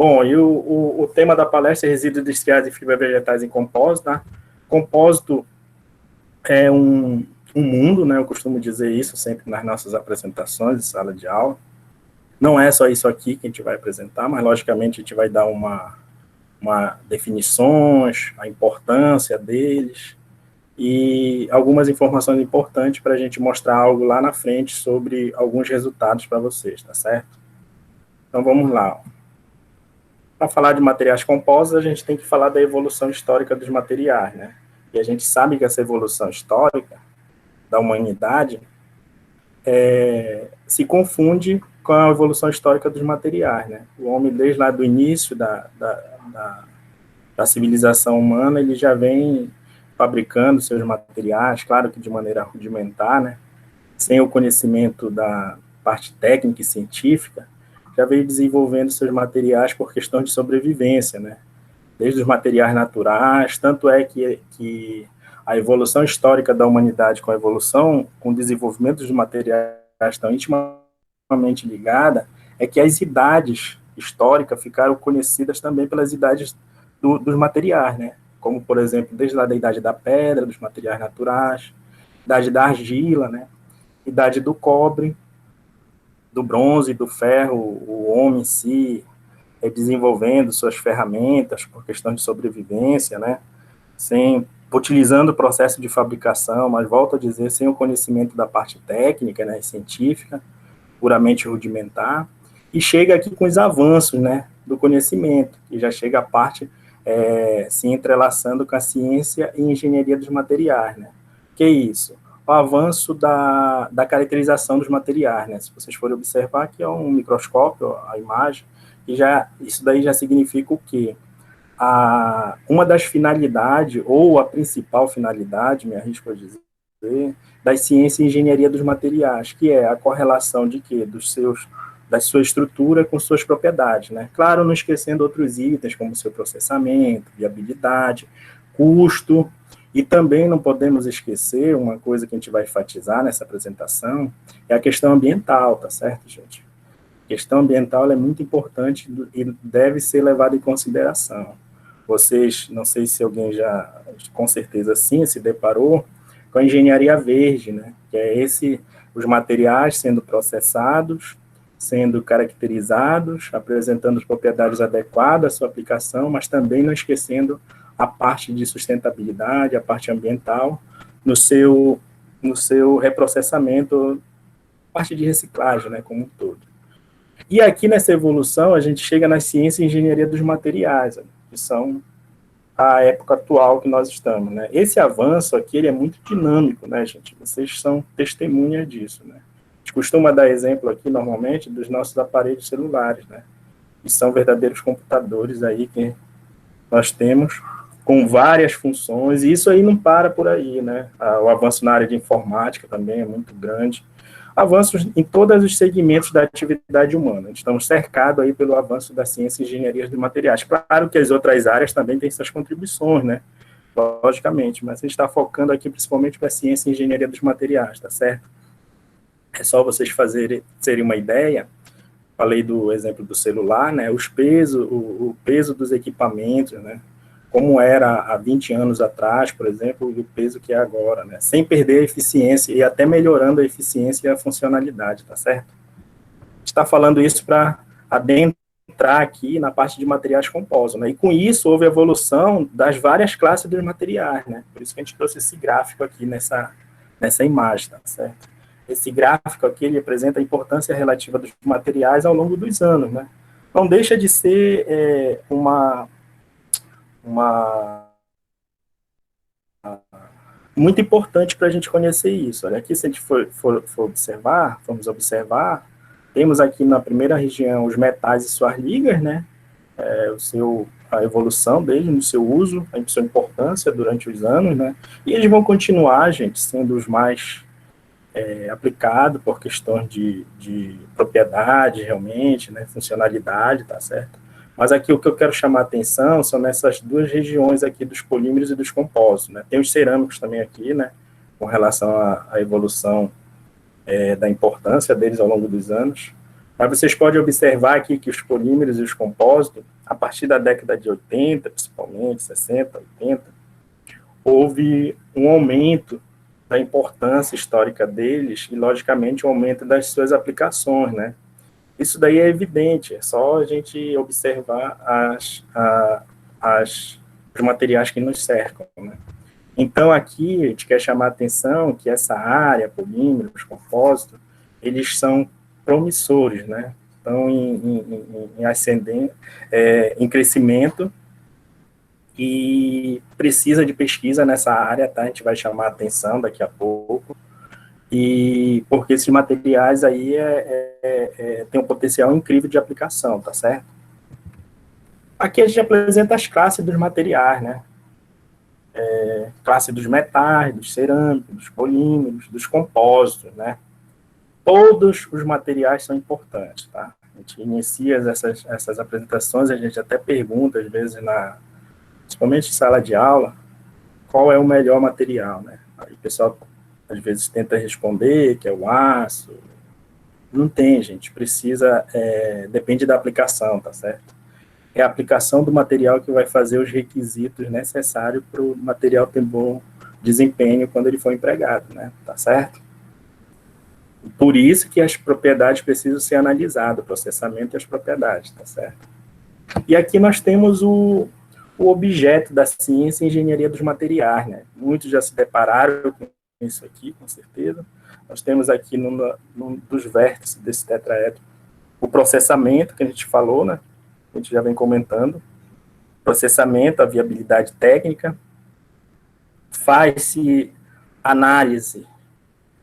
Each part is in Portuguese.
Bom, e o tema da palestra é resíduos industriais e fibras vegetais em compósito, tá? Compósito é um mundo, né? Eu costumo dizer isso sempre nas nossas apresentações de sala de aula. Não é só isso aqui que a gente vai apresentar, mas logicamente a gente vai dar uma definições, a importância deles e algumas informações importantes para a gente mostrar algo lá na frente sobre alguns resultados para vocês, tá certo? Então vamos lá. Para falar de materiais compostos, a gente tem que falar da evolução histórica dos materiais, né? E a gente sabe que essa evolução histórica da humanidade se confunde com a evolução histórica dos materiais, né? O homem, desde lá do início da civilização humana, ele já vem fabricando seus materiais, claro que de maneira rudimentar, né? Sem o conhecimento da parte técnica e científica, já veio desenvolvendo seus materiais por questão de sobrevivência, né? Desde os materiais naturais, tanto é que a evolução histórica da humanidade com a evolução, com o desenvolvimento dos materiais estão intimamente ligada, é que as idades históricas ficaram conhecidas também pelas idades dos materiais, né? Como, por exemplo, desde lá da idade da pedra, dos materiais naturais, idade da argila, né? Idade do cobre, do bronze, do ferro, o homem em si desenvolvendo suas ferramentas por questão de sobrevivência, né? Utilizando o processo de fabricação, mas volto a dizer, sem o conhecimento da parte técnica, né, científica, puramente rudimentar, e chega aqui com os avanços, né, do conhecimento, que já chega a parte se entrelaçando com a ciência e engenharia dos materiais, né? Que é isso? O avanço da caracterização dos materiais, né? Se vocês forem observar, aqui é um microscópio, a imagem, e isso daí já significa o quê? Uma das finalidades, ou a principal finalidade, me arrisco a dizer, das ciências e engenharia dos materiais, que é a correlação de quê? Da sua estrutura com suas propriedades, né? Claro, não esquecendo outros itens, como seu processamento, viabilidade, custo, e também não podemos esquecer, uma coisa que a gente vai enfatizar nessa apresentação, é a questão ambiental, tá certo, gente? A questão ambiental é muito importante e deve ser levada em consideração. Vocês, não sei se alguém já, com certeza sim, se deparou com a engenharia verde, né? Que é os materiais sendo processados, sendo caracterizados, apresentando as propriedades adequadas à sua aplicação, mas também não esquecendo a parte de sustentabilidade, a parte ambiental, no seu reprocessamento, parte de reciclagem, né, como um todo. E aqui nessa evolução, a gente chega na ciência e engenharia dos materiais, que são a época atual que nós estamos, né? Esse avanço aqui, ele é muito dinâmico, né, gente? Vocês são testemunha disso, né? A gente costuma dar exemplo aqui, normalmente, dos nossos aparelhos celulares, né? Que são verdadeiros computadores aí que nós temos com várias funções, e isso aí não para por aí, né? O avanço na área de informática também é muito grande. Avanços em todos os segmentos da atividade humana. Estamos cercados aí pelo avanço da ciência e engenharia de materiais. Claro que as outras áreas também têm suas contribuições, né? Logicamente, mas a gente está focando aqui principalmente para a ciência e engenharia dos materiais, tá certo? É só vocês terem uma ideia. Falei do exemplo do celular, né? O peso dos equipamentos, né? Como era há 20 anos atrás, por exemplo, e o peso que é agora, né? Sem perder a eficiência e até melhorando a eficiência e a funcionalidade, tá certo? A gente está falando isso para adentrar aqui na parte de materiais compostos, né? E com isso houve a evolução das várias classes dos materiais, né? Por isso que a gente trouxe esse gráfico aqui nessa imagem, tá certo? Esse gráfico aqui, ele apresenta a importância relativa dos materiais ao longo dos anos, né? Não deixa de ser muito importante para a gente conhecer isso. Olha, aqui se a gente formos observar, temos aqui na primeira região os metais e suas ligas, né? A evolução dele no seu uso, a sua importância durante os anos, né? E eles vão continuar, gente, sendo os mais aplicados por questões de propriedade, realmente, né? Funcionalidade, tá certo? Mas aqui o que eu quero chamar a atenção são nessas duas regiões aqui dos polímeros e dos compósitos, né? Tem os cerâmicos também aqui, né? Com relação à evolução da importância deles ao longo dos anos. Mas vocês podem observar aqui que os polímeros e os compósitos, a partir da década de 80, principalmente, 60, 80, houve um aumento da importância histórica deles e, logicamente, um aumento das suas aplicações, né? Isso daí é evidente, é só a gente observar os materiais que nos cercam, né? Então, aqui, a gente quer chamar a atenção que essa área, polímeros, compósitos, eles são promissores, né? Estão em ascendente, em crescimento, e precisa de pesquisa nessa área, tá? A gente vai chamar a atenção daqui a pouco, e porque esses materiais aí têm um potencial incrível de aplicação, tá certo? Aqui a gente apresenta as classes dos materiais, né? Classe dos metais, dos cerâmicos, dos polímeros, dos compósitos, né? Todos os materiais são importantes, tá? A gente inicia essas apresentações, a gente até pergunta, às vezes, principalmente em sala de aula, qual é o melhor material, né? Aí o pessoal, às vezes, tenta responder que é o aço. Não tem, gente, depende da aplicação, tá certo? É a aplicação do material que vai fazer os requisitos necessários para o material ter bom desempenho quando ele for empregado, né? Tá certo? Por isso que as propriedades precisam ser analisadas, o processamento e as propriedades, tá certo? E aqui nós temos o objeto da ciência e engenharia dos materiais, né? Muitos já se depararam com isso aqui, com certeza. Nós temos aqui num dos vértices desse tetraedro o processamento, que a gente falou, né? A gente já vem comentando. Processamento, a viabilidade técnica, faz-se análise,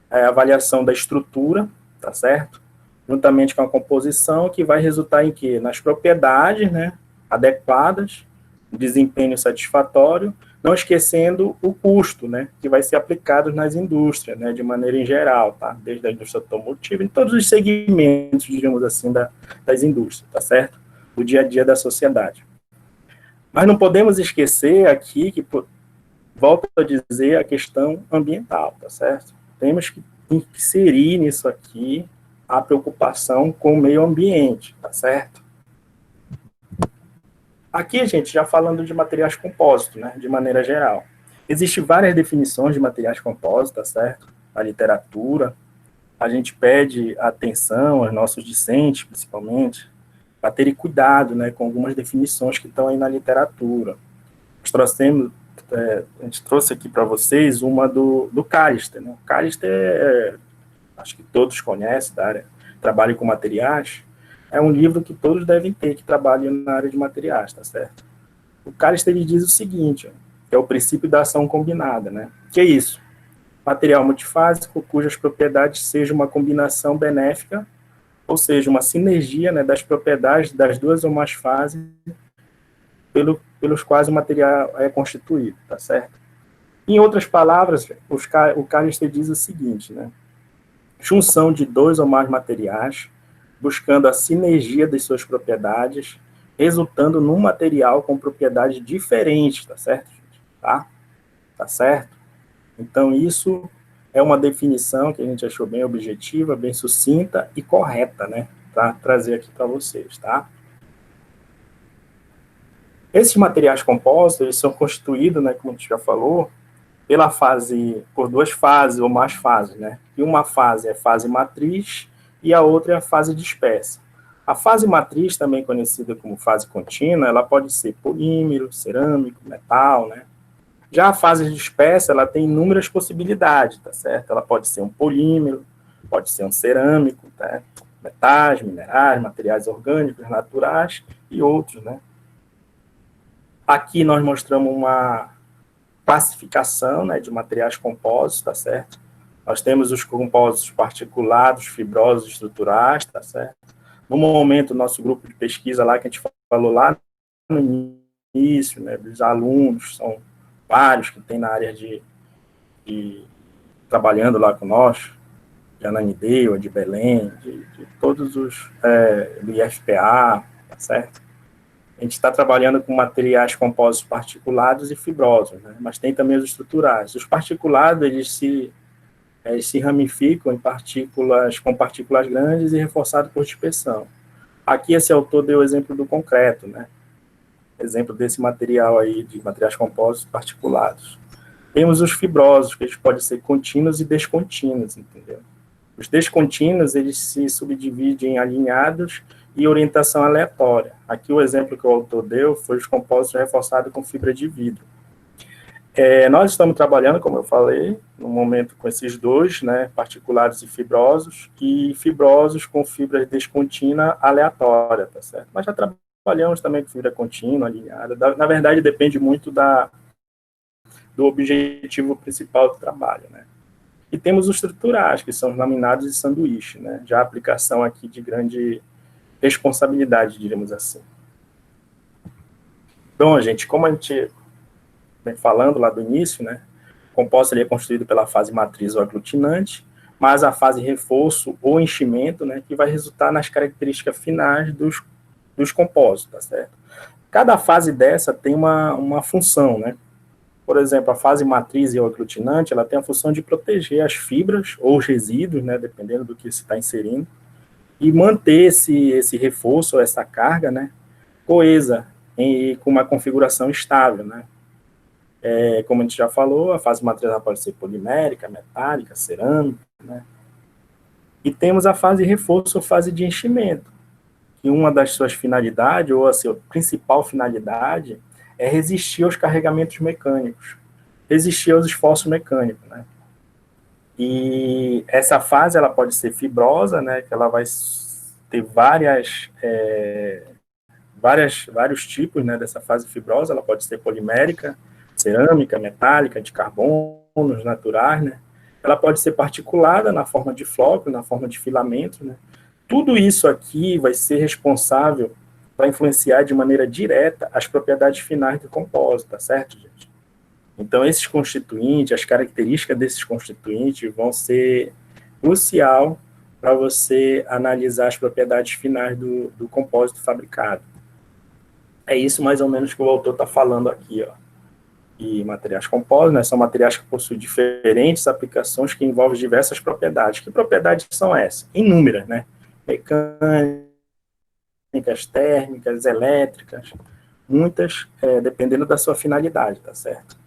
avaliação da estrutura, tá certo? Juntamente com a composição, que vai resultar em quê? Nas propriedades, né, adequadas, desempenho satisfatório, não esquecendo o custo, né, que vai ser aplicado nas indústrias, né, de maneira em geral, tá? Desde a indústria automotiva, em todos os segmentos, digamos assim, das indústrias, tá certo? Do dia a dia da sociedade. Mas não podemos esquecer aqui que, volto a dizer, a questão ambiental, tá certo? Temos que inserir nisso aqui a preocupação com o meio ambiente, tá certo? Aqui, gente, já falando de materiais compósitos, né, de maneira geral. Existem várias definições de materiais compósitos, tá certo? Na literatura, a gente pede atenção aos nossos discentes, principalmente, para terem cuidado, né, com algumas definições que estão aí na literatura. A gente trouxe aqui para vocês uma do Callister, né? O Callister, acho que todos conhecem da área, trabalho com materiais, é um livro que todos devem ter que trabalham na área de materiais, tá certo? O Callister ele diz o seguinte, que é o princípio da ação combinada, né? Que é isso? Material multifásico cujas propriedades sejam uma combinação benéfica, ou seja, uma sinergia, né, das propriedades das duas ou mais fases pelos quais o material é constituído, tá certo? Em outras palavras, o Callister diz o seguinte, né? Junção de dois ou mais materiais, buscando a sinergia das suas propriedades, resultando num material com propriedades diferentes, tá certo, gente? Tá certo? Então, isso é uma definição que a gente achou bem objetiva, bem sucinta e correta, né? Para trazer aqui para vocês, tá? Esses materiais compostos, eles são constituídos, né, como a gente já falou, por duas fases ou mais fases, né? E uma fase é a fase matriz e a outra é a fase dispersa. A fase matriz, também conhecida como fase contínua, ela pode ser polímero, cerâmico, metal, né? Já a fase dispersa, ela tem inúmeras possibilidades, tá certo? Ela pode ser um polímero, pode ser um cerâmico, tá? Metais, minerais, materiais orgânicos, naturais e outros, né? Aqui nós mostramos uma classificação, né, de materiais compostos, tá certo? Nós temos os compósitos particulados, fibrosos, estruturais, tá certo? No momento, nosso grupo de pesquisa lá, que a gente falou lá no início, né, dos alunos, são vários que tem na área trabalhando lá com nós, de Ananindeua, de Belém, de todos os, do IFPA, tá certo? A gente está trabalhando com materiais compostos particulados e fibrosos, né? Mas tem também os estruturais. Os particulados, eles se se ramificam em partículas, com partículas grandes e reforçado por dispersão. Aqui esse autor deu o exemplo do concreto, né? Exemplo desse material aí, de materiais compostos particulados. Temos os fibrosos, que eles podem ser contínuos e descontínuos, entendeu? Os descontínuos, eles se subdividem em alinhados e orientação aleatória. Aqui o exemplo que o autor deu foi os compósitos reforçados com fibra de vidro. Nós estamos trabalhando, como eu falei, no momento com esses dois, né, particulares e fibrosos com fibra descontínua aleatória, tá certo? Mas já trabalhamos também com fibra contínua, alinhada. Na verdade, depende muito do objetivo principal do trabalho, né? E temos os estruturais, que são os laminados e sanduíche, né? Já a aplicação aqui de grande responsabilidade, diríamos assim. Então, gente, como a gente vem falando lá do início, né? O composto ele é construído pela fase matriz ou aglutinante, mas a fase reforço ou enchimento, né? Que vai resultar nas características finais dos compostos, tá certo? Cada fase dessa tem uma função, né? Por exemplo, a fase matriz e o aglutinante, ela tem a função de proteger as fibras ou os resíduos, né, dependendo do que se está inserindo, e manter esse reforço, ou essa carga, né, coesa, com uma configuração estável, né. Como a gente já falou, a fase matriz ela pode ser polimérica, metálica, cerâmica, né. E temos a fase reforço ou fase de enchimento, que uma das suas finalidades, ou a sua principal finalidade, é resistir aos carregamentos mecânicos, resistir aos esforços mecânicos, né? E essa fase, ela pode ser fibrosa, né? Que ela vai ter vários tipos, né? Dessa fase fibrosa, ela pode ser polimérica, cerâmica, metálica, de carbonos naturais, né? Ela pode ser particulada na forma de floco, na forma de filamento, né? Tudo isso aqui vai ser responsável para influenciar de maneira direta as propriedades finais do compósito, tá certo, gente? Então, esses constituintes, as características desses constituintes vão ser crucial para você analisar as propriedades finais do compósito fabricado. É isso mais ou menos que o autor está falando aqui, ó. E materiais compostos, né, são materiais que possuem diferentes aplicações que envolvem diversas propriedades. Que propriedades são essas? Inúmeras, né? Mecânicas, térmicas, elétricas, muitas, dependendo da sua finalidade, tá certo?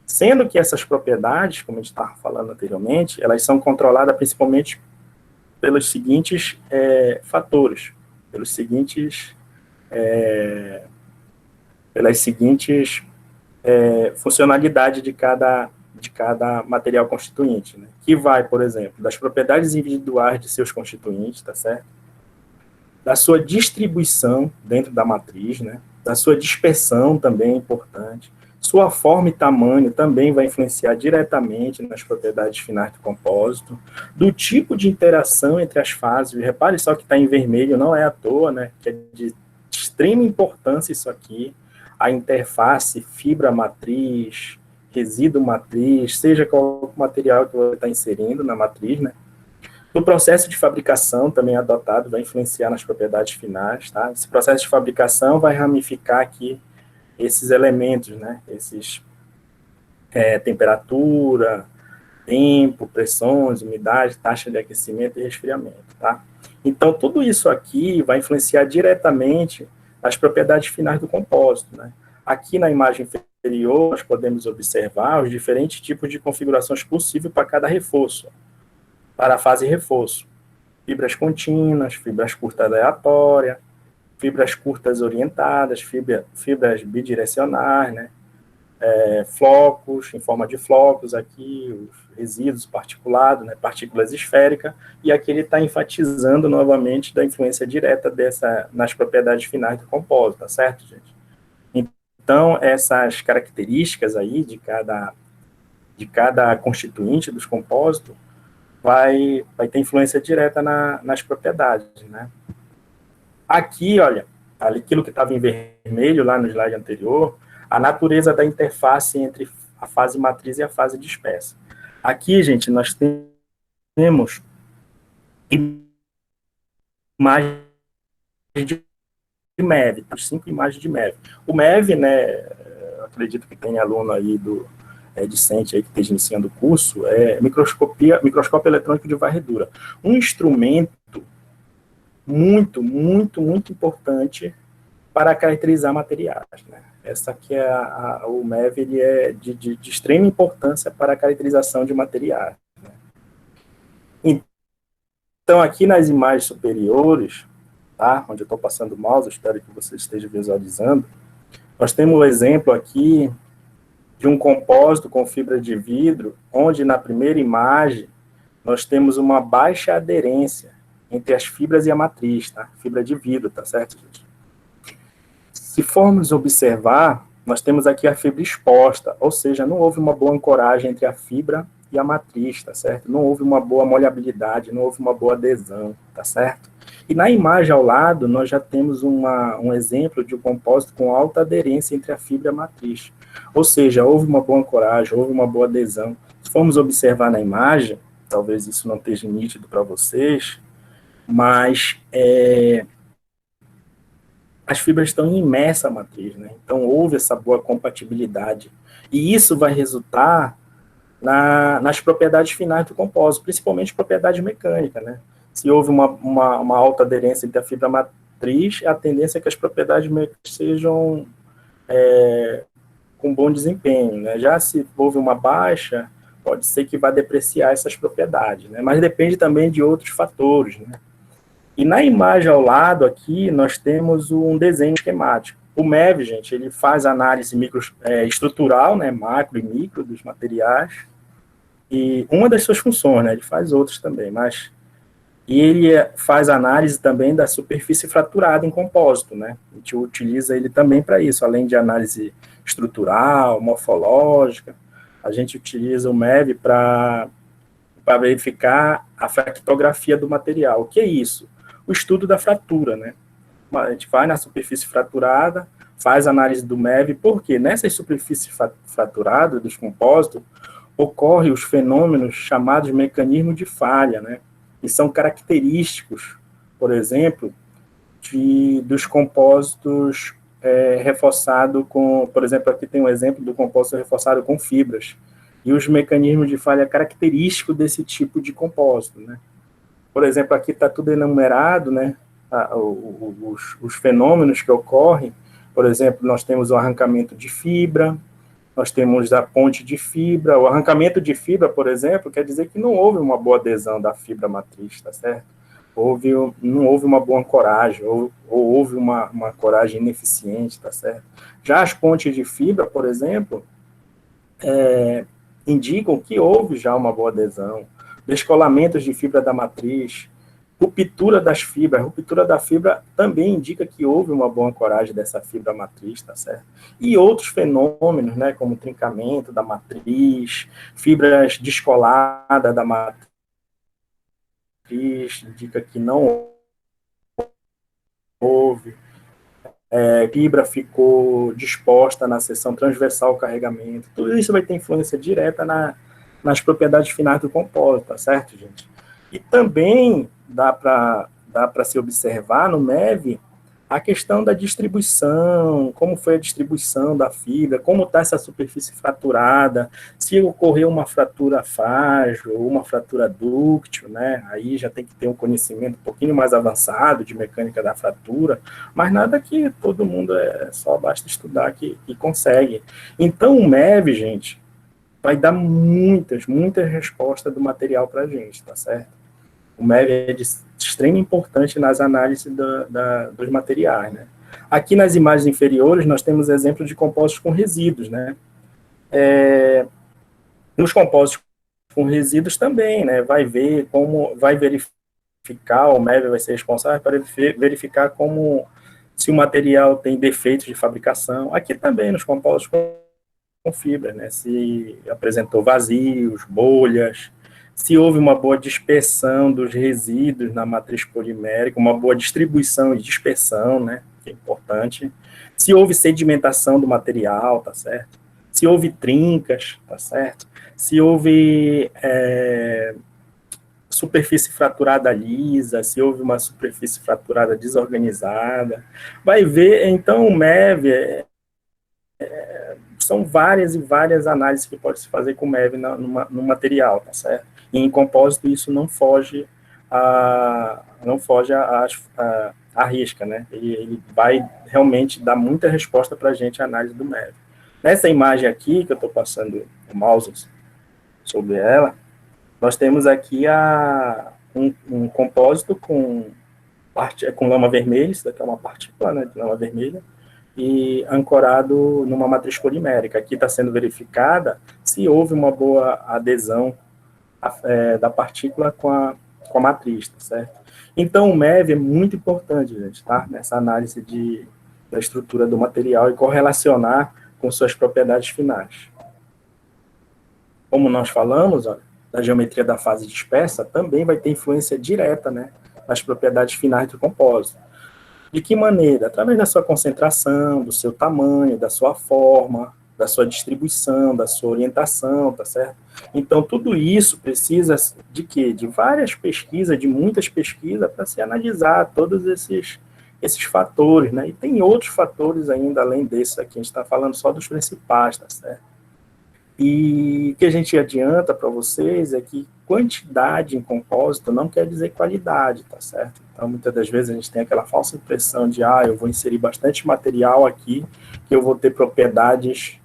Sendo que essas propriedades, como a gente estava falando anteriormente, elas são controladas principalmente pelos seguintes fatores, pelas seguintes funcionalidades de cada material constituinte, né? Que vai, por exemplo, das propriedades individuais de seus constituintes, tá certo? Da sua distribuição dentro da matriz, né? Da sua dispersão também é importante. Sua forma e tamanho também vai influenciar diretamente nas propriedades finais do compósito, do tipo de interação entre as fases. Repare só que está em vermelho, não é à toa, né? Que é de extrema importância isso aqui. A interface fibra-matriz, resíduo-matriz, seja qual material que você está inserindo na matriz, né? O processo de fabricação também adotado vai influenciar nas propriedades finais, tá? Esse processo de fabricação vai ramificar aqui esses elementos, né? Esses temperatura, tempo, pressões, umidade, taxa de aquecimento e resfriamento, tá? Então, tudo isso aqui vai influenciar diretamente as propriedades finais do compósito, né? Aqui na imagem inferior, nós podemos observar os diferentes tipos de configurações possíveis para cada reforço, para a fase reforço. Fibras contínuas, fibras curtas aleatórias, fibras curtas orientadas, fibras bidirecionais, né? Flocos, em forma de flocos aqui, os resíduos particulados, né? Partículas esféricas, e aqui ele está enfatizando novamente da influência direta nas propriedades finais do compósito, tá certo, gente? Então, essas características aí de cada constituinte dos compósitos vai ter influência direta nas propriedades, né? Aqui, olha, aquilo que estava em vermelho lá no slide anterior, a natureza da interface entre a fase matriz e a fase dispersa. Aqui, gente, nós temos imagens de MEV, 5 imagens de MEV. O MEV, né, eu acredito que tem aluno aí discente aí que esteja iniciando o curso, é microscópio eletrônico de varredura. Um instrumento muito, muito, muito importante para caracterizar materiais, né? Essa aqui o MEV, ele é de extrema importância para a caracterização de materiais. Né? Então, aqui nas imagens superiores, tá? Onde eu estou passando o mouse, espero que você esteja visualizando, nós temos um exemplo aqui de um compósito com fibra de vidro, onde na primeira imagem nós temos uma baixa aderência entre as fibras e a matriz, tá? Fibra de vidro, tá certo, gente? Se formos observar, nós temos aqui a fibra exposta, ou seja, não houve uma boa ancoragem entre a fibra e a matriz, tá certo? Não houve uma boa molhabilidade, não houve uma boa adesão, tá certo? E na imagem ao lado, nós já temos um exemplo de um compósito com alta aderência entre a fibra e a matriz. Ou seja, houve uma boa ancoragem, houve uma boa adesão. Se formos observar na imagem, talvez isso não esteja nítido para vocês, mas as fibras estão imersas à matriz, né? Então houve essa boa compatibilidade. E isso vai resultar nas propriedades finais do compósito, principalmente propriedade mecânica, né? Se houve uma alta aderência entre a fibra matriz, a tendência é que as propriedades mecânicas sejam com bom desempenho, né? Já se houve uma baixa, pode ser que vá depreciar essas propriedades, né? Mas depende também de outros fatores, né? E na imagem ao lado aqui, nós temos um desenho esquemático. O MEV, gente, ele faz análise estrutural, né, macro e micro dos materiais, e uma das suas funções, né, ele faz outras também, mas e ele faz análise também da superfície fraturada em compósito, né, a gente utiliza ele também para isso, além de análise estrutural, morfológica, a gente utiliza o MEV para verificar a fractografia do material. O que é isso? O estudo da fratura, né? A gente vai na superfície fraturada, faz análise do MEV, porque nessa superfície fraturada dos compósitos, ocorrem os fenômenos chamados mecanismo de falha, né? E são característicos, por exemplo, dos compósitos reforçados com, por exemplo, aqui tem um exemplo do compósito reforçado com fibras, e os mecanismos de falha característicos desse tipo compósito, né? Por exemplo, aqui está tudo enumerado, né? Os fenômenos que ocorrem. Por exemplo, nós temos o arrancamento de fibra, nós temos a ponte de fibra. O arrancamento de fibra, por exemplo, quer dizer que não houve uma boa adesão da fibra matriz, tá certo? Não houve uma boa ancoragem, ou houve uma ancoragem ineficiente, tá certo? Já as pontes de fibra, por exemplo, indicam que houve já uma boa adesão, descolamentos de fibra da matriz, ruptura das fibras. A ruptura da fibra também indica que houve uma boa ancoragem dessa fibra matriz, tá certo? E outros fenômenos, né, como trincamento da matriz, fibras descoladas da matriz, indica que não houve. Fibra ficou disposta na seção transversal ao carregamento. Tudo isso vai ter influência direta nas propriedades finais do compósito, tá certo, gente? E também dá para se observar no MEV a questão da distribuição, como foi a distribuição da fibra, como está essa superfície fraturada, se ocorreu uma fratura frágil ou uma fratura dúctil, né? Aí já tem que ter um conhecimento um pouquinho mais avançado de mecânica da fratura, mas nada que todo mundo só basta estudar que consegue. Então o MEV, gente, vai dar muitas respostas do material para a gente, tá certo? O MEV é de extrema importância nas análises dos materiais, né? Aqui nas imagens inferiores, nós temos exemplos de compósitos com resíduos, né? Nos compósitos com resíduos também, né? Vai verificar, o MEV vai ser responsável para verificar se o material tem defeitos de fabricação. Aqui também, nos compósitos com fibra, né? Se apresentou vazios, bolhas, se houve uma boa dispersão dos resíduos na matriz polimérica, uma boa distribuição e dispersão, né, que é importante, se houve sedimentação do material, tá certo? Se houve trincas, tá certo? Se houve superfície fraturada lisa, se houve uma superfície fraturada desorganizada, vai ver, então o MEV são várias e várias análises que pode se fazer com MEV no material, tá certo? E em compósito isso não foge a risca, né? Ele vai realmente dar muita resposta para a gente a análise do MEV. Nessa imagem aqui, que eu estou passando o mouse sobre ela, nós temos aqui um compósito com lama vermelha, isso daqui é uma partícula, né, de lama vermelha, e ancorado numa matriz polimérica. Aqui está sendo verificada se houve uma boa adesão da partícula com a matriz, tá certo? Então, o MEV é muito importante, gente, tá? Nessa análise da estrutura do material e correlacionar com suas propriedades finais. Como nós falamos, ó, da geometria da fase dispersa, também vai ter influência direta, né, nas propriedades finais do compósito. De que maneira? Através da sua concentração, do seu tamanho, da sua forma, da sua distribuição, da sua orientação, tá certo? Então, tudo isso precisa de quê? De várias pesquisas, de muitas pesquisas, para se analisar todos esses fatores, né? E tem outros fatores ainda, além desses aqui, a gente está falando só dos principais, tá certo? E o que a gente adianta para vocês é que quantidade em compósito não quer dizer qualidade, tá certo? Então, muitas das vezes a gente tem aquela falsa impressão de, eu vou inserir bastante material aqui, que eu vou ter propriedades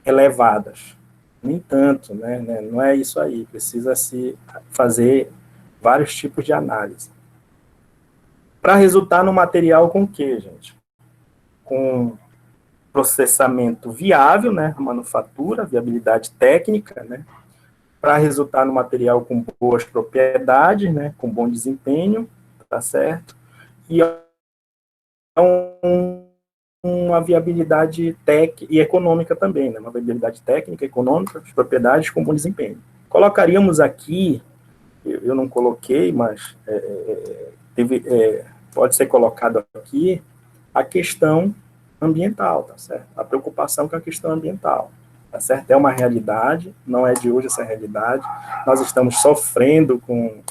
elevadas. Nem tanto, né? Não é isso aí. Precisa se fazer vários tipos de análise. Para resultar no material com o quê, gente? Com processamento viável, né, a manufatura, viabilidade técnica, né, para resultar no material com boas propriedades, né, com bom desempenho, tá certo? E uma viabilidade técnica e econômica também, né, uma viabilidade técnica, econômica, propriedades com bom desempenho. Colocaríamos aqui, eu não coloquei, mas pode ser colocado aqui, a questão ambiental, tá certo? A preocupação com a questão ambiental, tá certo? É uma realidade, não é de hoje essa realidade, nós estamos sofrendo com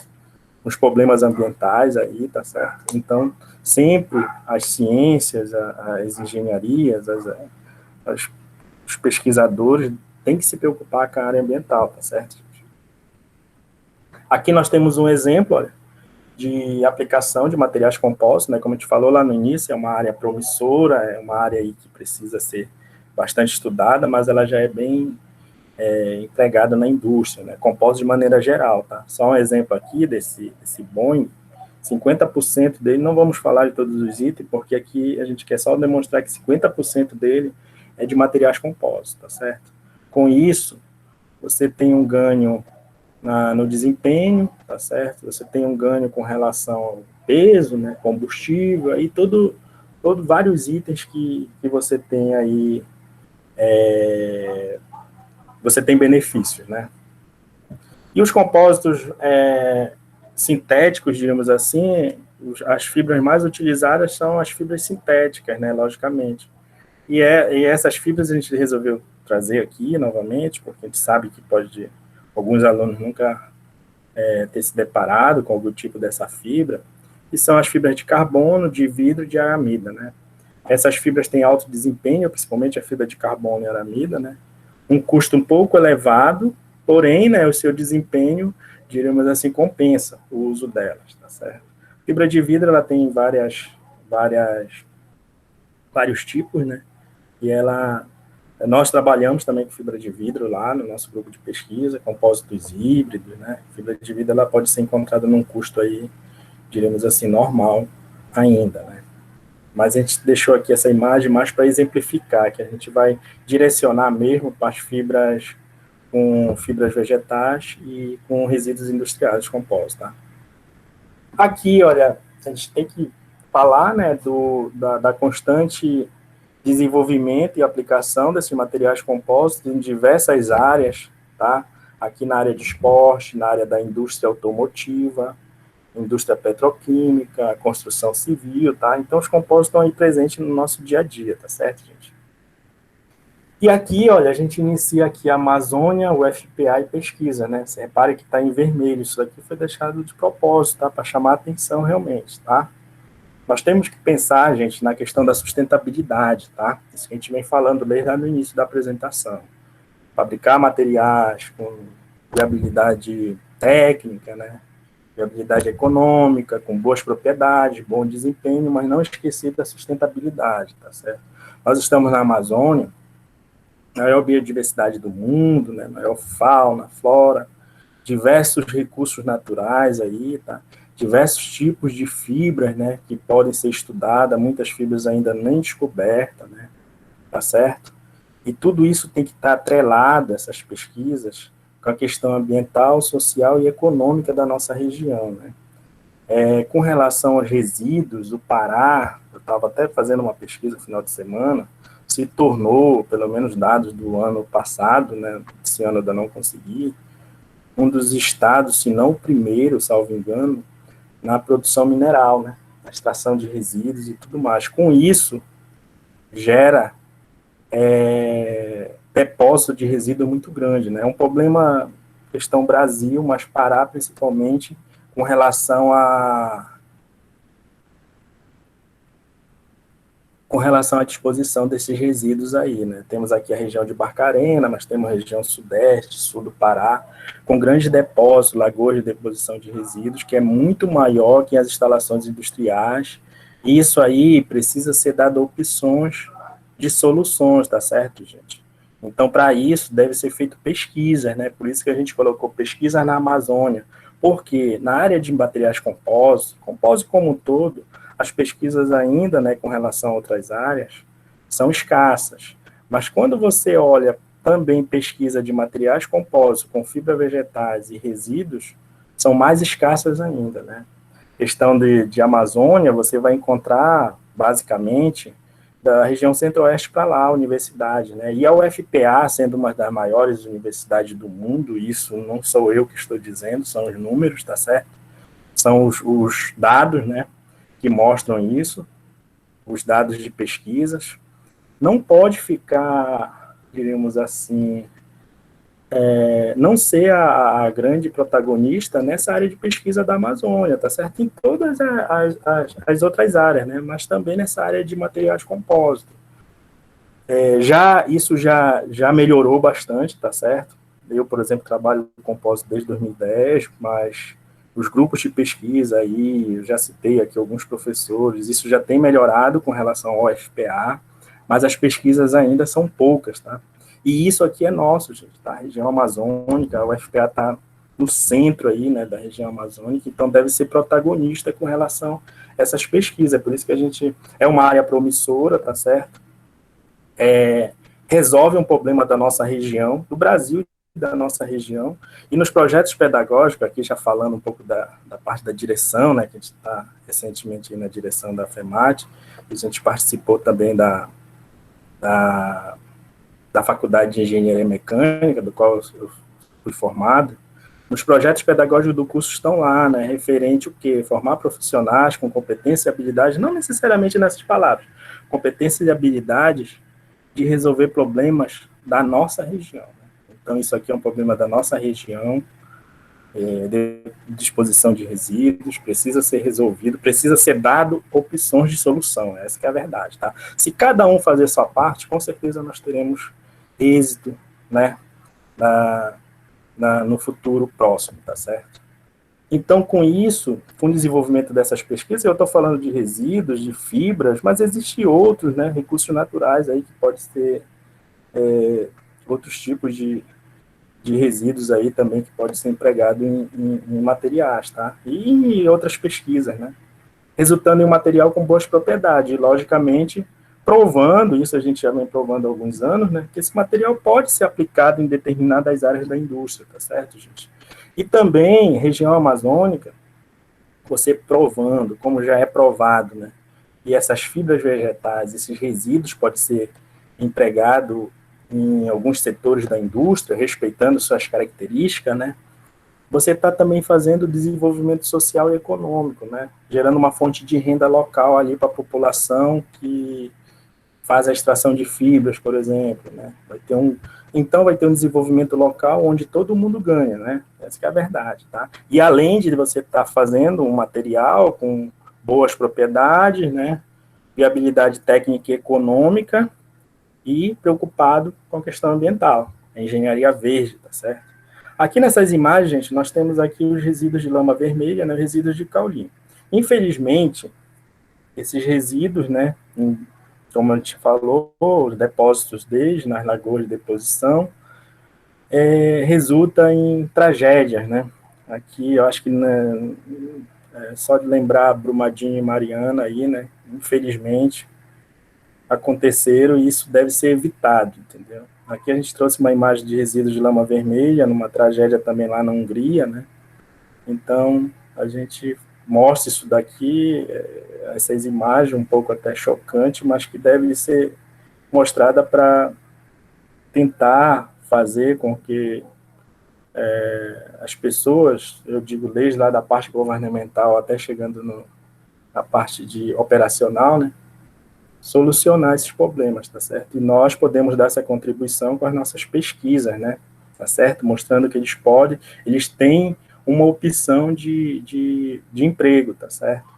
os problemas ambientais aí, tá certo? Então, sempre as ciências, as engenharias, os pesquisadores têm que se preocupar com a área ambiental, tá certo? Aqui nós temos um exemplo, olha, de aplicação de materiais compostos, né, como a gente falou lá no início, é uma área promissora, é uma área aí que precisa ser bastante estudada, mas ela já é bem empregada na indústria, né, compostos de maneira geral, tá? Só um exemplo aqui desse Boeing, 50% dele, não vamos falar de todos os itens, porque aqui a gente quer só demonstrar que 50% dele é de materiais compostos, tá certo? Com isso, você tem um ganho no desempenho, tá certo? Você tem um ganho com relação ao peso, né, combustível, aí vários itens que você tem aí, você tem benefícios, né? E os compósitos sintéticos, digamos assim, as fibras mais utilizadas são as fibras sintéticas, né, logicamente. E essas fibras a gente resolveu trazer aqui novamente, porque a gente sabe que alguns alunos nunca ter se deparado com algum tipo dessa fibra, que são as fibras de carbono, de vidro e de aramida, né? Essas fibras têm alto desempenho, principalmente a fibra de carbono e aramida, né? Um custo um pouco elevado, porém, né, o seu desempenho, diríamos assim, compensa o uso delas, tá certo? A fibra de vidro, ela tem vários tipos, né? E nós trabalhamos também com fibra de vidro lá no nosso grupo de pesquisa, compósitos híbridos, né? A fibra de vidro ela pode ser encontrada num custo aí, diríamos assim, normal ainda, né? Mas a gente deixou aqui essa imagem mais para exemplificar, que a gente vai direcionar mesmo para as fibras com fibras vegetais e com resíduos industriais de compósito, tá? Aqui, olha, a gente tem que falar, né, da constante desenvolvimento e aplicação desses materiais compostos em diversas áreas, tá? Aqui na área de esporte, na área da indústria automotiva, indústria petroquímica, construção civil, tá? Então, os compostos estão aí presentes no nosso dia a dia, tá certo, gente? E aqui, olha, a gente inicia aqui a Amazônia, o FPA e pesquisa, né? Você repare que está em vermelho, isso aqui foi deixado de propósito, tá? Para chamar a atenção realmente, tá? nós temos que pensar, gente, na questão da sustentabilidade, tá? Isso que a gente vem falando desde o início da apresentação. Fabricar materiais com viabilidade técnica, né? Viabilidade econômica, com boas propriedades, bom desempenho, mas não esquecer da sustentabilidade, tá certo? Nós estamos na Amazônia, maior biodiversidade do mundo, né? Maior fauna, flora, diversos recursos naturais aí, tá? Diversos tipos de fibras, né, que podem ser estudadas, muitas fibras ainda nem descobertas, né, tá certo? E tudo isso tem que estar atrelado, essas pesquisas, com a questão ambiental, social e econômica da nossa região, né? Com relação aos resíduos, o Pará, eu estava até fazendo uma pesquisa no final de semana, se tornou, pelo menos dados do ano passado, né, esse ano eu ainda não consegui, um dos estados, se não o primeiro, salvo engano, na produção mineral, né, na extração de resíduos e tudo mais. Com isso, gera depósito de resíduo muito grande, né? É um problema, questão Brasil, mas Pará principalmente, com relação à disposição desses resíduos aí, né? Temos aqui a região de Barcarena, mas temos a região sudeste, sul do Pará, com grandes depósitos, lagoas de deposição de resíduos, que é muito maior que as instalações industriais, e isso aí precisa ser dado opções de soluções, tá certo, gente? Então, para isso, deve ser feito pesquisas, né? Por isso que a gente colocou pesquisa na Amazônia, porque na área de materiais compósito como um todo, as pesquisas ainda, né, com relação a outras áreas, são escassas. Mas quando você olha também pesquisa de materiais compósitos com fibras vegetais e resíduos, são mais escassas ainda, né? Questão de Amazônia, você vai encontrar, basicamente, da região centro-oeste para lá, a universidade, né? E a UFPA, sendo uma das maiores universidades do mundo, isso não sou eu que estou dizendo, são os números, tá certo? São os dados, né, que mostram isso, os dados de pesquisas. Não pode ficar, diríamos assim, não ser a grande protagonista nessa área de pesquisa da Amazônia, tá certo? Em todas as outras áreas, né? Mas também nessa área de materiais compósitos. Isso já melhorou bastante, tá certo? Eu, por exemplo, trabalho com compósito desde 2010, mas os grupos de pesquisa aí, eu já citei aqui alguns professores, isso já tem melhorado com relação ao FPA, mas as pesquisas ainda são poucas, tá? E isso aqui é nosso, gente, tá? A região amazônica, a UFPA está no centro aí, né, da região amazônica, então deve ser protagonista com relação a essas pesquisas, por isso que a gente é uma área promissora, tá certo? Resolve um problema da nossa região, do Brasil e da nossa região, e nos projetos pedagógicos, aqui já falando um pouco da parte da direção, né, que a gente está recentemente na direção da FEMAT, a gente participou também da Faculdade de Engenharia Mecânica, do qual eu fui formado. Nos projetos pedagógicos do curso estão lá, né, referente o quê? Formar profissionais com competência e habilidade, não necessariamente nessas palavras, competências e habilidades de resolver problemas da nossa região. Né? Então, isso aqui é um problema da nossa região, de disposição de resíduos, precisa ser resolvido, precisa ser dado opções de solução, essa que é a verdade, tá? Se cada um fazer sua parte, com certeza nós teremos êxito, né, no futuro próximo, tá certo? Então, com isso, com o desenvolvimento dessas pesquisas, eu estou falando de resíduos, de fibras, mas existem outros, né, recursos naturais aí que pode ser outros tipos de resíduos aí também que pode ser empregado em materiais, tá? E em outras pesquisas, né? Resultando em um material com boas propriedades, e, logicamente, provando, isso a gente já vem provando há alguns anos, né, que esse material pode ser aplicado em determinadas áreas da indústria, tá certo, gente? E também, região amazônica, você provando, como já é provado, né, e essas fibras vegetais, esses resíduos podem ser empregados em alguns setores da indústria, respeitando suas características, né, você está também fazendo desenvolvimento social e econômico, né, gerando uma fonte de renda local ali para a população que faz a extração de fibras, por exemplo, né, então vai ter um desenvolvimento local onde todo mundo ganha, né, essa que é a verdade, tá, e além de você estar fazendo um material com boas propriedades, né, viabilidade técnica e econômica e preocupado com a questão ambiental, a engenharia verde, tá certo? Aqui nessas imagens, gente, nós temos aqui os resíduos de lama vermelha, né, resíduos de caulina. Infelizmente, esses resíduos, né, como a gente falou, os depósitos deles nas lagoas de deposição, resulta em tragédias, né? Aqui, eu acho que só de lembrar Brumadinho e Mariana aí, né? Infelizmente, aconteceram e isso deve ser evitado, entendeu? Aqui a gente trouxe uma imagem de resíduos de lama vermelha, numa tragédia também lá na Hungria, né? Então, a gente mostra isso daqui, essas imagens um pouco até chocantes, mas que devem ser mostrada para tentar fazer com que as pessoas, eu digo desde lá da parte governamental até chegando na parte de operacional, né, solucionar esses problemas, tá certo? E nós podemos dar essa contribuição com as nossas pesquisas, né, tá certo? Mostrando que eles têm uma opção de emprego, tá certo?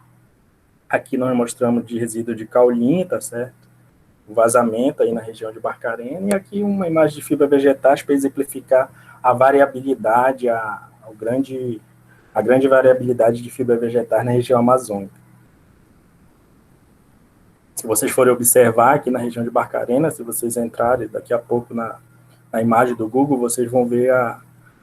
Aqui nós mostramos de resíduo de caulina, tá certo? O vazamento aí na região de Barcarena, e aqui uma imagem de fibra vegetais para exemplificar a variabilidade, a grande variabilidade de fibra vegetais na região amazônica. Se vocês forem observar aqui na região de Barcarena, se vocês entrarem daqui a pouco na imagem do Google, vocês vão ver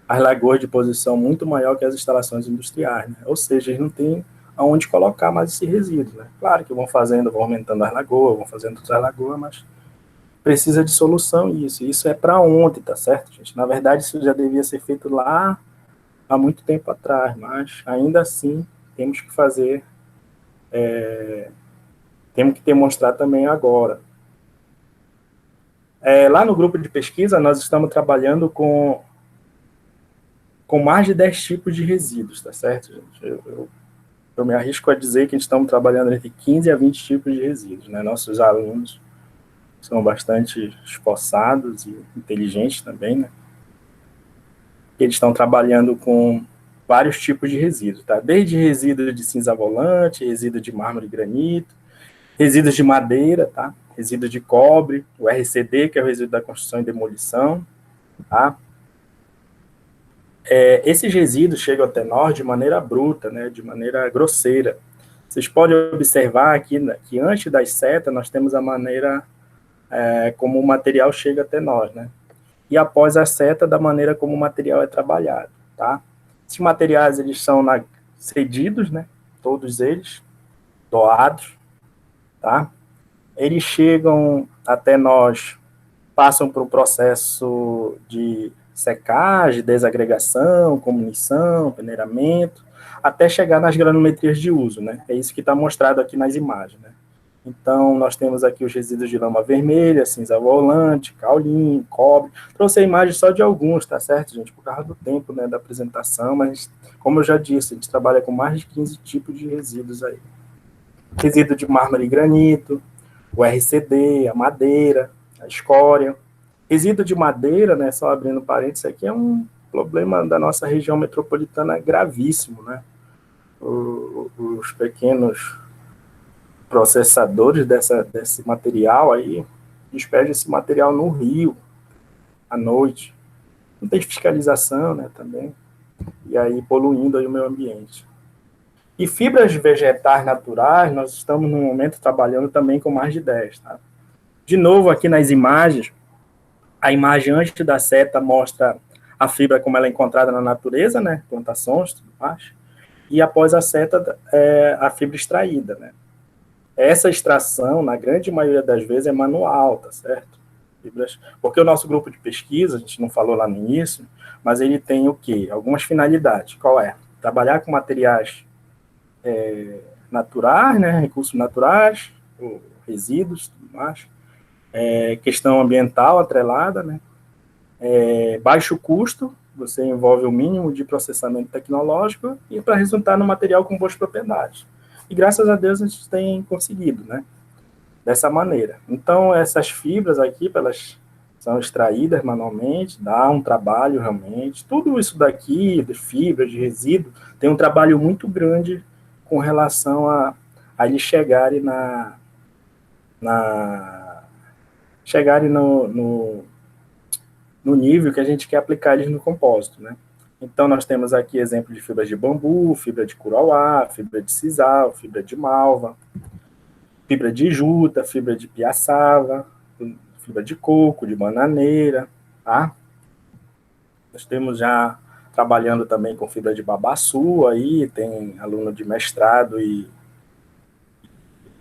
as lagoas de posição muito maior que as instalações industriais, né? Ou seja, eles não têm aonde colocar mais esse resíduo, né? Claro que vão aumentando as lagoas, vão fazendo outras lagoas, mas precisa de solução isso. Isso é para ontem, tá certo, gente? Na verdade, isso já devia ser feito lá há muito tempo atrás, mas ainda assim temos que fazer, temos que demonstrar também agora. Lá no grupo de pesquisa, nós estamos trabalhando com mais de 10 tipos de resíduos, tá certo, gente? Eu me arrisco a dizer que estamos trabalhando entre 15 a 20 tipos de resíduos, né? Nossos alunos são bastante esforçados e inteligentes também, né? Eles estão trabalhando com vários tipos de resíduos, tá? Desde resíduos de cinza volante, resíduos de mármore e granito, resíduos de madeira, tá? Resíduos de cobre, o RCD, que é o resíduo da construção e demolição, tá? Esses resíduos chegam até nós de maneira bruta, né? De maneira grosseira. Vocês podem observar aqui, né, que antes das setas nós temos a maneira como o material chega até nós, né? E após a seta, da maneira como o material é trabalhado, tá? Esses materiais, eles são cedidos, né? Todos eles, doados, tá? Eles chegam até nós, passam por um processo de secagem, desagregação, comunição, peneiramento, até chegar nas granulometrias de uso, né? É isso que está mostrado aqui nas imagens, né? Então, nós temos aqui os resíduos de lama vermelha, cinza volante, caulina, cobre. Trouxe a imagem só de alguns, tá certo, gente? Por causa do tempo, né, da apresentação, mas, como eu já disse, a gente trabalha com mais de 15 tipos de resíduos aí. Resíduo de mármore e granito, o RCD, a madeira, a escória. Resíduo de madeira, né, só abrindo parênteses aqui, é um problema da nossa região metropolitana gravíssimo, né? Os pequenos processadores desse material aí despejam esse material no rio à noite. Não tem fiscalização, né, também. E aí poluindo aí o meio ambiente. E fibras vegetais naturais, nós estamos no momento trabalhando também com mais de 10, tá? De novo aqui nas imagens, a imagem antes da seta mostra a fibra como ela é encontrada na natureza, né, plantações, tudo mais. E após a seta, a fibra extraída, né? Essa extração, na grande maioria das vezes, é manual, tá certo? Porque o nosso grupo de pesquisa, a gente não falou lá no início, mas ele tem o quê? Algumas finalidades. Qual é? Trabalhar com materiais naturais, né? Recursos naturais, resíduos, tudo mais. Questão ambiental atrelada, né? Baixo custo, você envolve o mínimo de processamento tecnológico e para resultar no material com boas propriedades. E graças a Deus a gente tem conseguido, né? Dessa maneira. Então, essas fibras aqui, elas são extraídas manualmente, dá um trabalho realmente. Tudo isso daqui, de fibra, de resíduo, tem um trabalho muito grande com relação a eles chegarem chegarem no nível que a gente quer aplicar eles no compósito, né? Então, nós temos aqui exemplo de fibras de bambu, fibra de curauá, fibra de sisal, fibra de malva, fibra de juta, fibra de piaçava, fibra de coco, de bananeira, tá? Nós temos já trabalhando também com fibra de babaçu, aí tem aluno de mestrado e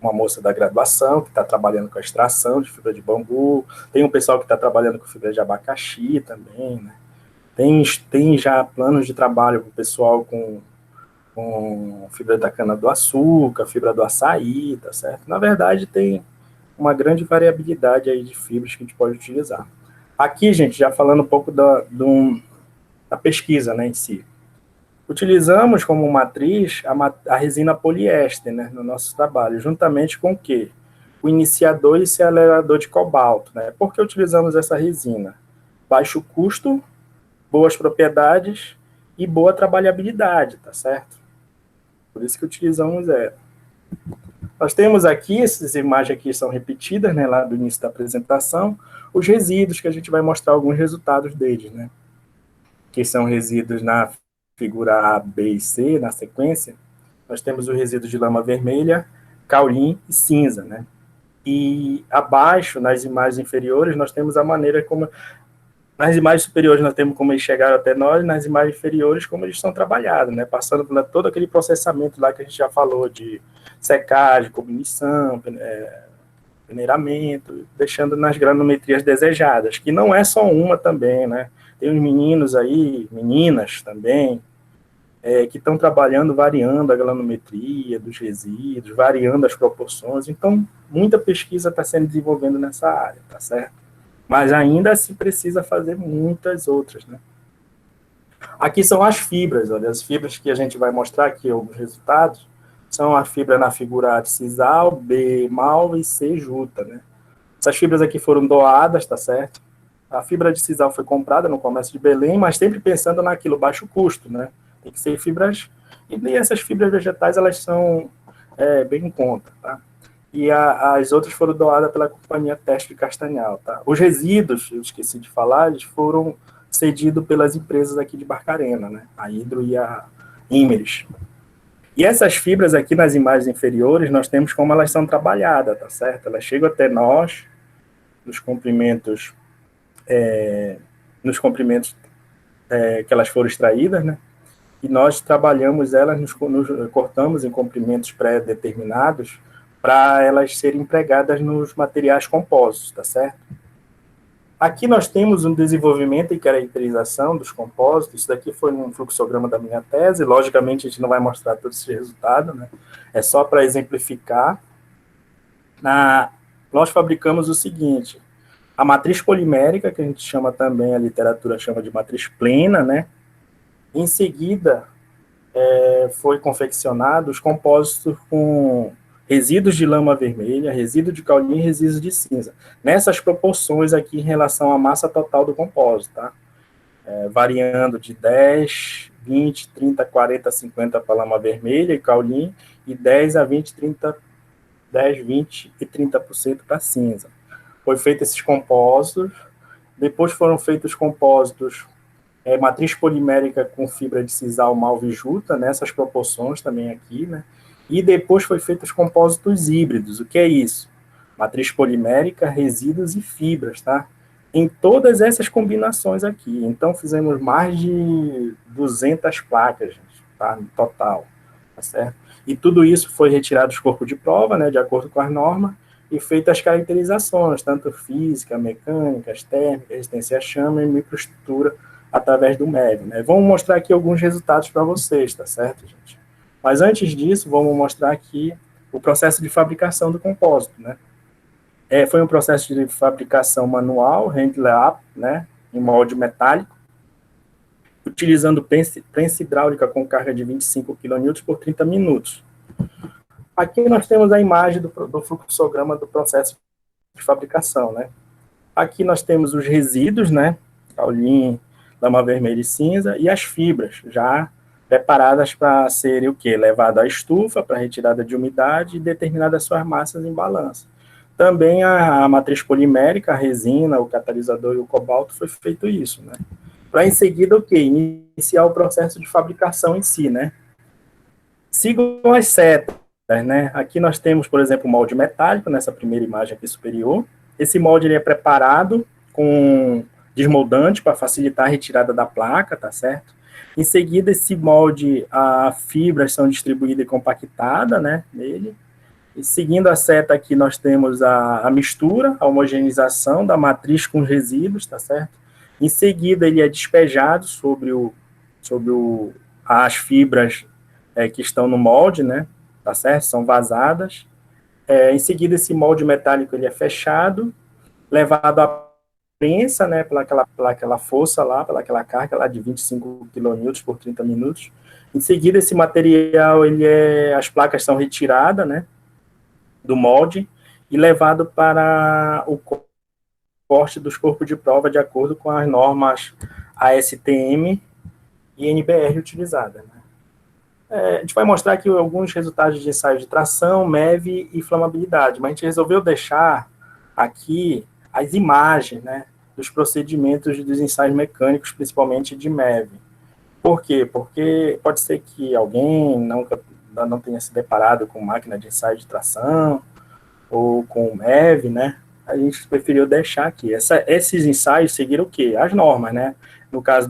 uma moça da graduação que está trabalhando com a extração de fibra de bambu, tem um pessoal que está trabalhando com fibra de abacaxi também, né? Tem já planos de trabalho para o pessoal com fibra da cana-do-açúcar, fibra do açaí, tá certo? Na verdade, tem uma grande variabilidade aí de fibras que a gente pode utilizar. Aqui, gente, já falando um pouco da pesquisa, né, em si. Utilizamos como matriz a resina poliéster, né, no nosso trabalho, juntamente com o quê? O iniciador e esse acelerador de cobalto, né? Por que utilizamos essa resina? Baixo custo, boas propriedades e boa trabalhabilidade, tá certo? Por isso que utilizamos ela. Nós temos aqui, essas imagens aqui são repetidas, né, lá do início da apresentação, os resíduos que a gente vai mostrar alguns resultados deles, né? Que são resíduos na figura A, B e C, na sequência. Nós temos o resíduo de lama vermelha, caulim e cinza, né? E abaixo, nas imagens inferiores, nós temos a maneira como... Nas imagens superiores nós temos como eles chegaram até nós, nas imagens inferiores como eles são trabalhados, né? Passando por todo aquele processamento lá que a gente já falou de secagem, cognição, peneiramento, deixando nas granometrias desejadas, que não é só uma também, né? Tem uns meninos aí, meninas também, que estão trabalhando, variando a granometria dos resíduos, variando as proporções. Então, muita pesquisa está sendo desenvolvendo nessa área, tá certo? Mas ainda se precisa fazer muitas outras, né? Aqui são as fibras, olha, as fibras que a gente vai mostrar aqui, alguns resultados, são a fibra na figura A de sisal, B, malva e C, juta, né? Essas fibras aqui foram doadas, tá certo? A fibra de sisal foi comprada no comércio de Belém, mas sempre pensando naquilo, baixo custo, né? Tem que ser fibras... E essas fibras vegetais, elas são bem em conta, tá? E as outras foram doadas pela companhia Teste de Castanhal, tá? Os resíduos, eu esqueci de falar, eles foram cedidos pelas empresas aqui de Barcarena, né? A Hidro e a Imeris. E essas fibras aqui nas imagens inferiores, nós temos como elas são trabalhadas, tá certo? Elas chegam até nós, nos comprimentos que elas foram extraídas, né? E nós trabalhamos elas, nos cortamos em comprimentos pré-determinados para elas serem empregadas nos materiais compósitos, tá certo? Aqui nós temos um desenvolvimento e caracterização dos compósitos. Isso daqui foi um fluxograma da minha tese. Logicamente, a gente não vai mostrar todo esse resultado, né? É só para exemplificar. Nós fabricamos o seguinte: a matriz polimérica, que a gente chama também, a literatura chama de matriz plena, né? Em seguida, foi confeccionado os compósitos com resíduos de lama vermelha, resíduo de caulim e resíduos de cinza. Nessas proporções aqui em relação à massa total do compósito, tá? Variando de 10, 20, 30, 40, 50 para lama vermelha e caulim, e 10 a 20, 30, 10, 20 e 30% para cinza. Foi feito esses compósitos, depois foram feitos compósitos matriz polimérica com fibra de sisal, malva e juta, nessas proporções também aqui, né? E depois foi feito os compósitos híbridos. O que é isso? Matriz polimérica, resíduos e fibras, tá? Em todas essas combinações aqui. Então, fizemos mais de 200 placas, gente, tá? No total, tá certo? E tudo isso foi retirado dos corpos de prova, né? De acordo com as normas, e feitas as caracterizações, tanto física, mecânicas, térmica, resistência à chama e microestrutura, através do MEV, né? Vamos mostrar aqui alguns resultados para vocês, tá certo, gente? Mas antes disso, vamos mostrar aqui o processo de fabricação do compósito, né? Foi um processo de fabricação manual, hand-lap, né? Em molde metálico, utilizando prensa hidráulica com carga de 25 kN por 30 minutos. Aqui nós temos a imagem do fluxograma do processo de fabricação, né? Aqui nós temos os resíduos, né? Caulim, lama vermelha e cinza, e as fibras, já preparadas para serem o quê? Levado à estufa para retirada de umidade e determinadas suas massas em balança. Também a matriz polimérica, a resina, o catalisador e o cobalto, foi feito isso, né? Para em seguida, o quê? Iniciar o processo de fabricação em si, né? Sigam as setas, né? Aqui nós temos, por exemplo, o molde metálico, nessa primeira imagem aqui superior. Esse molde ele é preparado com desmoldante para facilitar a retirada da placa, tá certo? Em seguida, esse molde, as fibras são distribuídas e compactadas, né, nele. E seguindo a seta aqui, nós temos a mistura, a homogeneização da matriz com os resíduos, tá certo? Em seguida, ele é despejado sobre as fibras que estão no molde, né? Tá certo? São vazadas. Em seguida, esse molde metálico ele é fechado, levado à prensa, né? Pelaquela força lá, pelaquela carga lá de 25 kN por 30 minutos. Em seguida, esse material, as placas são retiradas, né? Do molde e levado para o corte dos corpos de prova de acordo com as normas ASTM e NBR utilizadas, né? A gente vai mostrar aqui alguns resultados de ensaio de tração, MEV e flamabilidade, mas a gente resolveu deixar aqui as imagens, né, dos procedimentos dos ensaios mecânicos, principalmente de MEV. Por quê? Porque pode ser que alguém não tenha se deparado com máquina de ensaio de tração ou com MEV, né? A gente preferiu deixar aqui. Esses ensaios seguiram o quê? As normas, né? No caso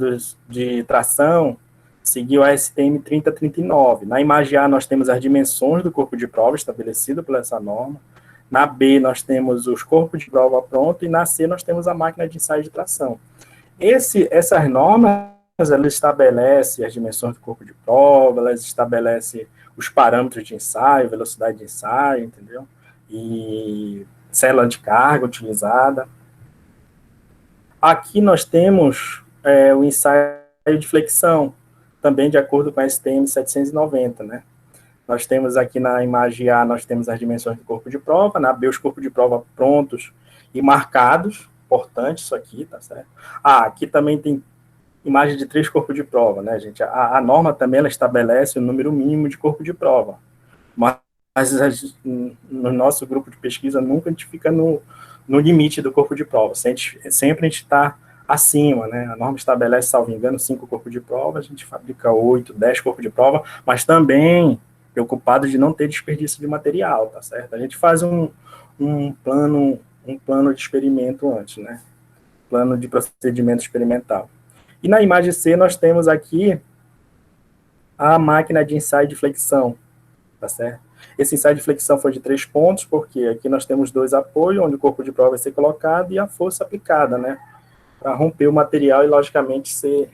de tração, seguiu a STM 3039. Na imagem A, nós temos as dimensões do corpo de prova estabelecido por essa norma. Na B, nós temos os corpos de prova pronto. E na C, nós temos a máquina de ensaio de tração. Essas normas, elas estabelecem as dimensões do corpo de prova, elas estabelecem os parâmetros de ensaio, velocidade de ensaio, entendeu? E célula de carga utilizada. Aqui nós temos o ensaio de flexão, também de acordo com a STM 790, né? Nós temos aqui na imagem A, nós temos as dimensões do corpo de prova, na B, os corpos de prova prontos e marcados, importante isso aqui, tá certo? Aqui também tem imagem de 3 corpos de prova, né, gente? A norma também, ela estabelece o número mínimo de corpo de prova, mas no nosso grupo de pesquisa nunca a gente fica no limite do corpo de prova, sempre a gente está acima, né? A norma estabelece, salvo engano, 5 corpos de prova, a gente fabrica 8, 10 corpos de prova, mas também preocupado de não ter desperdício de material, tá certo? A gente faz um plano de experimento antes, né? Plano de procedimento experimental. E na imagem C nós temos aqui a máquina de ensaio de flexão, tá certo? Esse ensaio de flexão foi de 3 pontos, porque aqui nós temos 2 apoios, onde o corpo de prova vai ser colocado e a força aplicada, né? Para romper o material e, logicamente, ser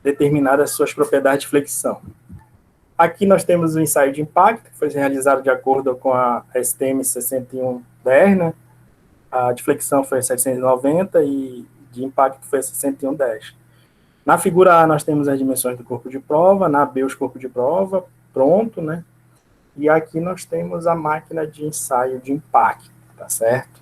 determinadas as suas propriedades de flexão. Aqui nós temos o ensaio de impacto, que foi realizado de acordo com a STM 6110, né? A de flexão foi a 790 e de impacto foi a 6110. Na figura A, nós temos as dimensões do corpo de prova, na B, os corpos de prova, pronto, né? E aqui nós temos a máquina de ensaio de impacto, tá certo?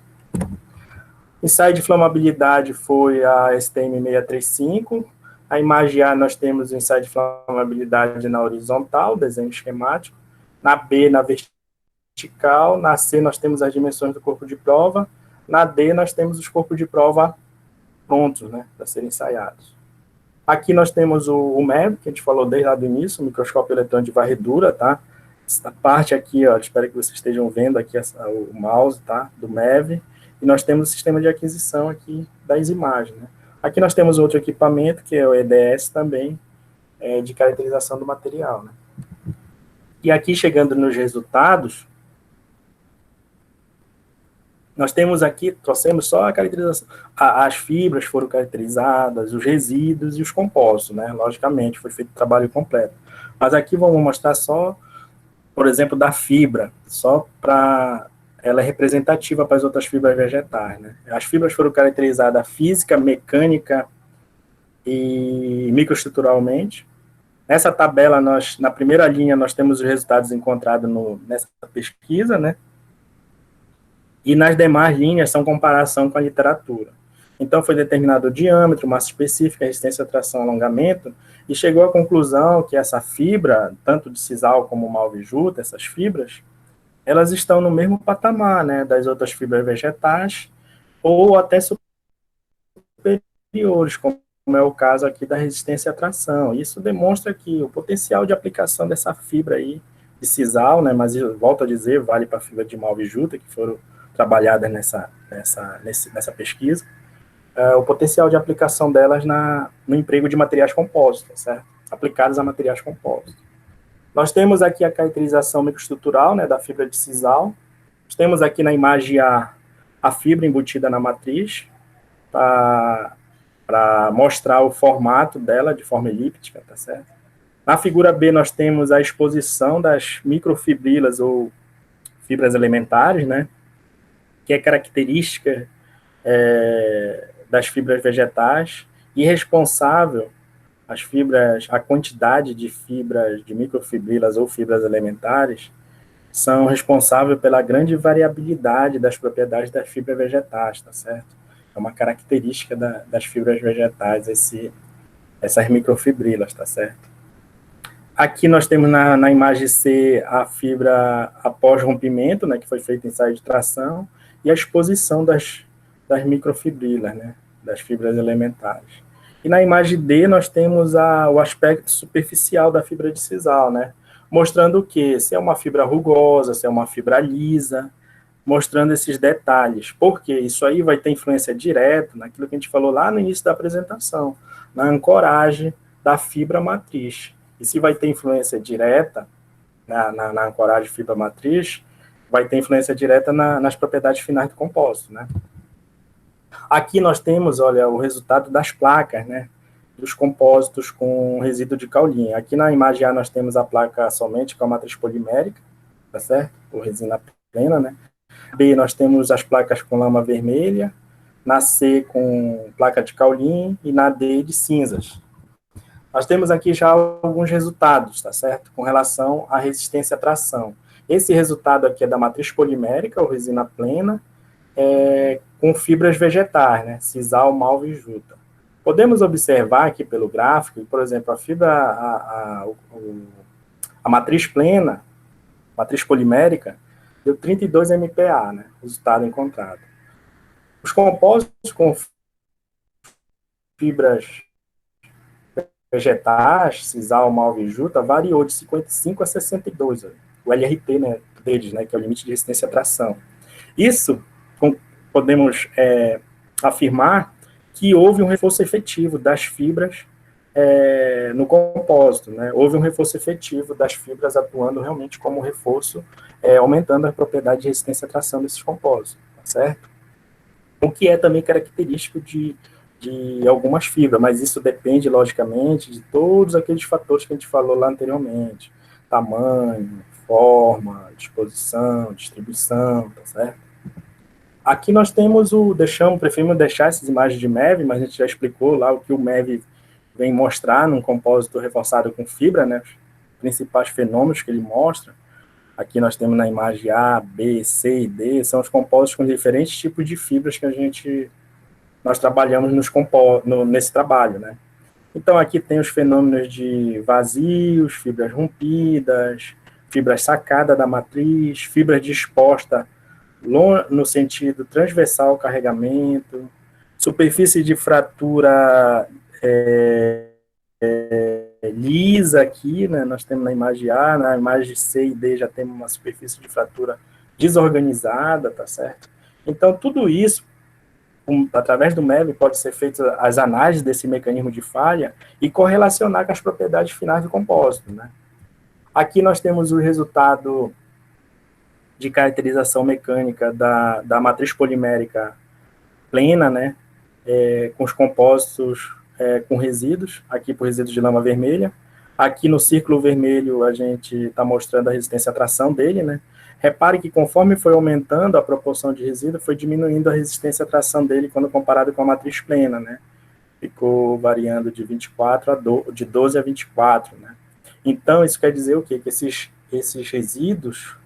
Ensaio de flamabilidade foi a STM 635. A imagem A, nós temos o ensaio de flamabilidade na horizontal, desenho esquemático. Na B, na vertical. Na C, nós temos as dimensões do corpo de prova. Na D, nós temos os corpos de prova prontos, né, para serem ensaiados. Aqui nós temos o MEV, que a gente falou desde lá do início, o microscópio eletrônico de varredura, tá? Essa parte aqui, ó, espero que vocês estejam vendo aqui o mouse, tá? Do MEV. E nós temos o sistema de aquisição aqui das imagens, né? Aqui nós temos outro equipamento, que é o EDS também, de caracterização do material, né? E aqui, chegando nos resultados, nós temos aqui, trouxemos só a caracterização. As fibras foram caracterizadas, os resíduos e os compostos, né? Logicamente, foi feito o trabalho completo. Mas aqui vamos mostrar só, por exemplo, da fibra, só para... Ela é representativa para as outras fibras vegetais, né? As fibras foram caracterizadas física, mecânica e microestruturalmente. Nessa tabela, na primeira linha, nós temos os resultados encontrados nessa pesquisa, né? E nas demais linhas são comparação com a literatura. Então, foi determinado o diâmetro, massa específica, resistência, tração, alongamento, e chegou à conclusão que essa fibra, tanto de sisal como malvejuta, essas fibras, elas estão no mesmo patamar, né, das outras fibras vegetais, ou até superiores, como é o caso aqui da resistência à tração. Isso demonstra que o potencial de aplicação dessa fibra aí, de sisal, né, mas eu volto a dizer, vale para a fibra de malvejuta, que foram trabalhadas nessa pesquisa, o potencial de aplicação delas no emprego de materiais compostos, certo? Aplicados a materiais compostos. Nós temos aqui a caracterização microestrutural, né, da fibra de sisal. Temos aqui na imagem a fibra embutida na matriz, para mostrar o formato dela de forma elíptica, tá certo? Na figura B, nós temos a exposição das microfibrilas ou fibras elementares, né, que é característica das fibras vegetais e responsável a quantidade de fibras, de microfibrilas ou fibras elementares, são responsáveis pela grande variabilidade das propriedades das fibras vegetais, tá certo? É uma característica das fibras vegetais, essas microfibrilas, tá certo? Aqui nós temos na imagem C a fibra após rompimento, né, que foi feito ensaio de tração, e a exposição das microfibrilas, né, das fibras elementares. E na imagem D nós temos o aspecto superficial da fibra de sisal, né, mostrando o quê? Se é uma fibra rugosa, se é uma fibra lisa, mostrando esses detalhes. Porque isso aí vai ter influência direta naquilo que a gente falou lá no início da apresentação, na ancoragem da fibra matriz. E se vai ter influência direta na ancoragem fibra matriz, vai ter influência direta nas propriedades finais do compósito, né? Aqui nós temos, olha, o resultado das placas, né, dos compósitos com resíduo de caulina. Aqui na imagem A nós temos a placa somente com a matriz polimérica, tá certo? Ou resina plena, né? B nós temos as placas com lama vermelha, na C com placa de caulina e na D de cinzas. Nós temos aqui já alguns resultados, tá certo? Com relação à resistência à tração. Esse resultado aqui é da matriz polimérica, ou resina plena, com fibras vegetais, né? Sisal, malva e juta. Podemos observar aqui pelo gráfico, por exemplo, a matriz plena, matriz polimérica, deu 32 MPa, né? Resultado encontrado. Os compósitos com fibras vegetais, sisal, malva e juta, variou de 55 a 62, o LRT, né, deles, né, que é o limite de resistência à tração. Isso, podemos afirmar que houve um reforço efetivo das fibras no compósito, né, houve um reforço efetivo das fibras atuando realmente como reforço, aumentando a propriedade de resistência à tração desses compósitos, tá certo? O que é também característico de algumas fibras, mas isso depende, logicamente, de todos aqueles fatores que a gente falou lá anteriormente. Tamanho, forma, disposição, distribuição, tá certo? Aqui nós temos preferimos deixar essas imagens de MEV, mas a gente já explicou lá o que o MEV vem mostrar num compósito reforçado com fibra, né? Os principais fenômenos que ele mostra. Aqui nós temos na imagem A, B, C e D, são os compósitos com diferentes tipos de fibras que nós trabalhamos nesse trabalho, né? Então, aqui tem os fenômenos de vazios, fibras rompidas, fibras sacadas da matriz, fibras dispostas no sentido transversal ao carregamento, superfície de fratura lisa aqui, né? Nós temos na imagem A, na imagem C e D já temos uma superfície de fratura desorganizada, tá certo? Então, tudo isso através do MEV, pode ser feito as análises desse mecanismo de falha e correlacionar com as propriedades finais do compósito, né? Aqui nós temos o resultado de caracterização mecânica da matriz polimérica plena, né? Com os compósitos com resíduos, aqui por resíduos de lama vermelha. Aqui no círculo vermelho a gente está mostrando a resistência à tração dele, né? Repare que conforme foi aumentando a proporção de resíduo, foi diminuindo a resistência à tração dele quando comparado com a matriz plena, né? Ficou variando de 12 a 24, né? Então, isso quer dizer o quê? Que esses resíduos,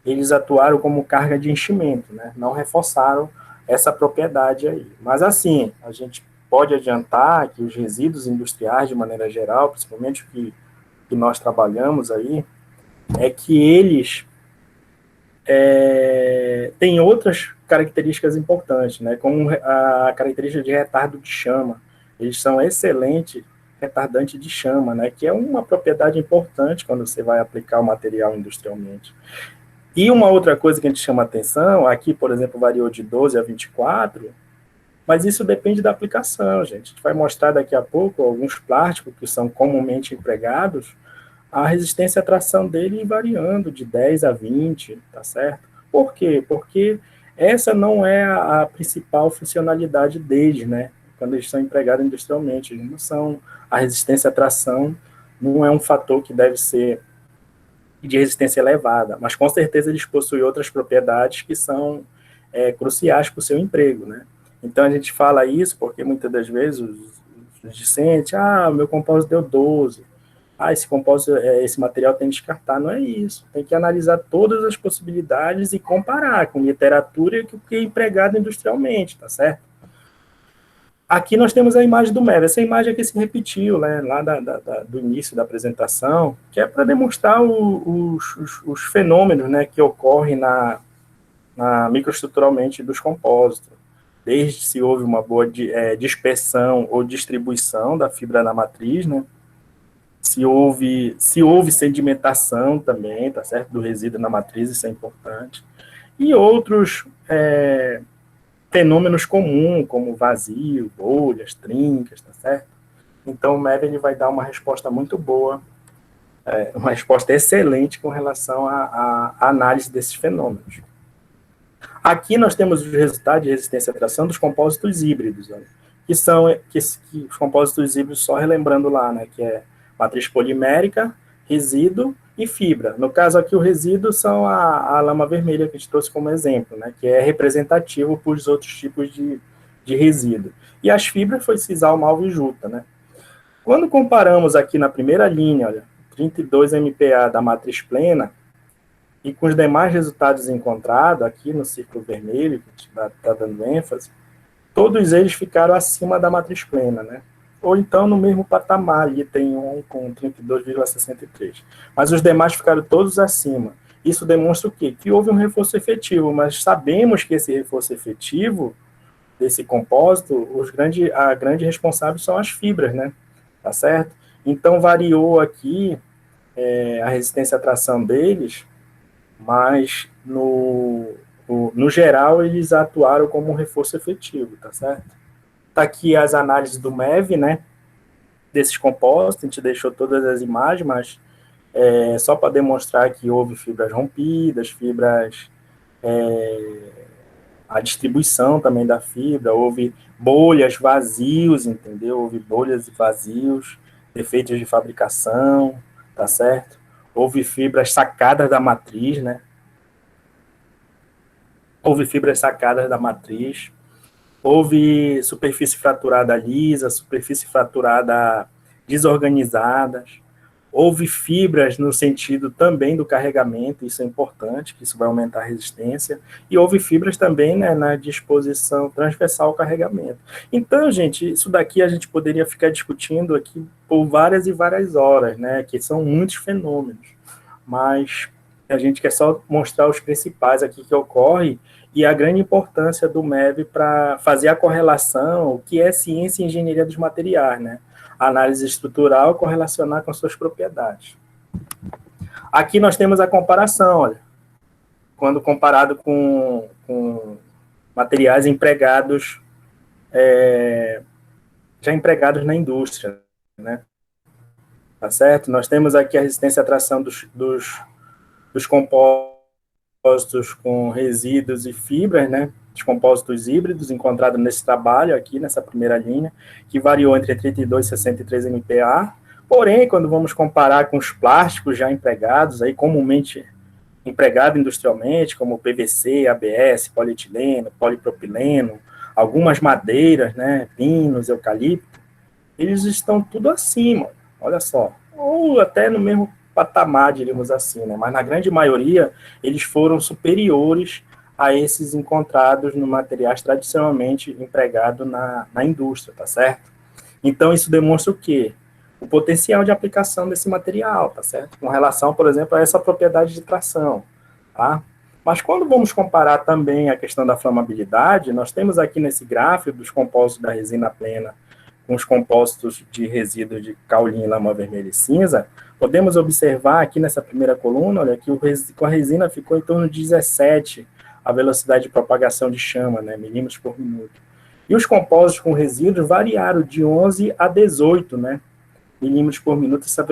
eles atuaram como carga de enchimento, né? Não reforçaram essa propriedade aí. Mas, assim, a gente pode adiantar que os resíduos industriais, de maneira geral, principalmente o que nós trabalhamos aí, é que eles têm outras características importantes, né, como a característica de retardo de chama. Eles são excelentes retardantes de chama, né, que é uma propriedade importante quando você vai aplicar o material industrialmente. E uma outra coisa que a gente chama atenção, aqui, por exemplo, variou de 12 a 24, mas isso depende da aplicação, gente. A gente vai mostrar daqui a pouco alguns plásticos que são comumente empregados, a resistência à tração dele variando de 10 a 20, tá certo? Por quê? Porque essa não é a principal funcionalidade deles, né? Quando eles são empregados industrialmente. Eles não são, a resistência à tração não é um fator que deve ser de resistência elevada, mas com certeza eles possuem outras propriedades que são cruciais para o seu emprego, né? Então a gente fala isso porque muitas das vezes os discentes, o meu compósito deu 12, esse compósito, esse material tem que descartar. Não é isso, tem que analisar todas as possibilidades e comparar com literatura e o que é empregado industrialmente, tá certo? Aqui nós temos a imagem do MEV. Essa imagem aqui se repetiu, né, lá do início da apresentação, que é para demonstrar os fenômenos, né, que ocorrem microestruturalmente dos compósitos. Desde se houve uma boa dispersão ou distribuição da fibra na matriz, né, se houve sedimentação também, tá certo, do resíduo na matriz, isso é importante, e outros fenômenos comuns, como vazio, bolhas, trincas, tá certo? Então, o MEV ele vai dar uma resposta muito boa, uma resposta excelente com relação à análise desses fenômenos. Aqui nós temos os resultados de resistência à tração dos compósitos híbridos, olha, que são os compósitos híbridos, só relembrando lá, né, que é matriz polimérica, resíduo e fibra. No caso aqui, o resíduo são a lama vermelha que a gente trouxe como exemplo, né, que é representativo para os outros tipos de resíduo. E as fibras foi sisal, malva e juta, né. Quando comparamos aqui na primeira linha, olha, 32 MPa da matriz plena, e com os demais resultados encontrados, aqui no círculo vermelho, que a gente está dando ênfase, todos eles ficaram acima da matriz plena, né? Ou então no mesmo patamar, ali tem um com 32,63. Mas os demais ficaram todos acima. Isso demonstra o quê? Que houve um reforço efetivo, mas sabemos que esse reforço efetivo desse compósito, a grande responsável são as fibras, né? Tá certo? Então variou aqui a resistência à tração deles, mas no geral eles atuaram como um reforço efetivo, tá certo? Tá aqui as análises do MEV, né, desses compósitos, a gente deixou todas as imagens, mas só para demonstrar que houve fibras rompidas, a distribuição também da fibra, houve bolhas, vazios, entendeu? Houve bolhas e vazios, defeitos de fabricação, tá certo? Houve fibras sacadas da matriz, né? Houve fibras sacadas da matriz, houve superfície fraturada lisa, superfície fraturada desorganizadas, houve fibras no sentido também do carregamento, isso é importante, que isso vai aumentar a resistência, e houve fibras também, né, na disposição transversal ao carregamento. Então, gente, isso daqui a gente poderia ficar discutindo aqui por várias e várias horas, né, que são muitos fenômenos, mas a gente quer só mostrar os principais aqui que ocorrem e a grande importância do MEV para fazer a correlação, o que é ciência e engenharia dos materiais, né? A análise estrutural correlacionar com suas propriedades. Aqui nós temos a comparação, olha, quando comparado com materiais empregados, já empregados na indústria, né? Tá certo? Nós temos aqui a resistência à tração dos compósitos com resíduos e fibras, né? Os compósitos híbridos encontrados nesse trabalho aqui, nessa primeira linha, que variou entre 32 e 63 MPa. Porém, quando vamos comparar com os plásticos já empregados, aí comumente empregado industrialmente, como PVC, ABS, polietileno, polipropileno, algumas madeiras, né? Pinos, eucalipto, eles estão tudo acima, olha só. Ou até no mesmo patamar, diríamos assim, né? Mas na grande maioria, eles foram superiores a esses encontrados no materiais tradicionalmente empregados na indústria, tá certo? Então, isso demonstra o quê? O potencial de aplicação desse material, tá certo? Com relação, por exemplo, a essa propriedade de tração, tá? Mas quando vamos comparar também a questão da flamabilidade, nós temos aqui nesse gráfico dos compósitos da resina plena com os compósitos de resíduos de caolina, lama vermelha e cinza, podemos observar aqui nessa primeira coluna, olha, que com a resina ficou em torno de 17 a velocidade de propagação de chama, né, milímetros por minuto. E os compósitos com resíduos variaram de 11 a 18, né, milímetros por minuto, essa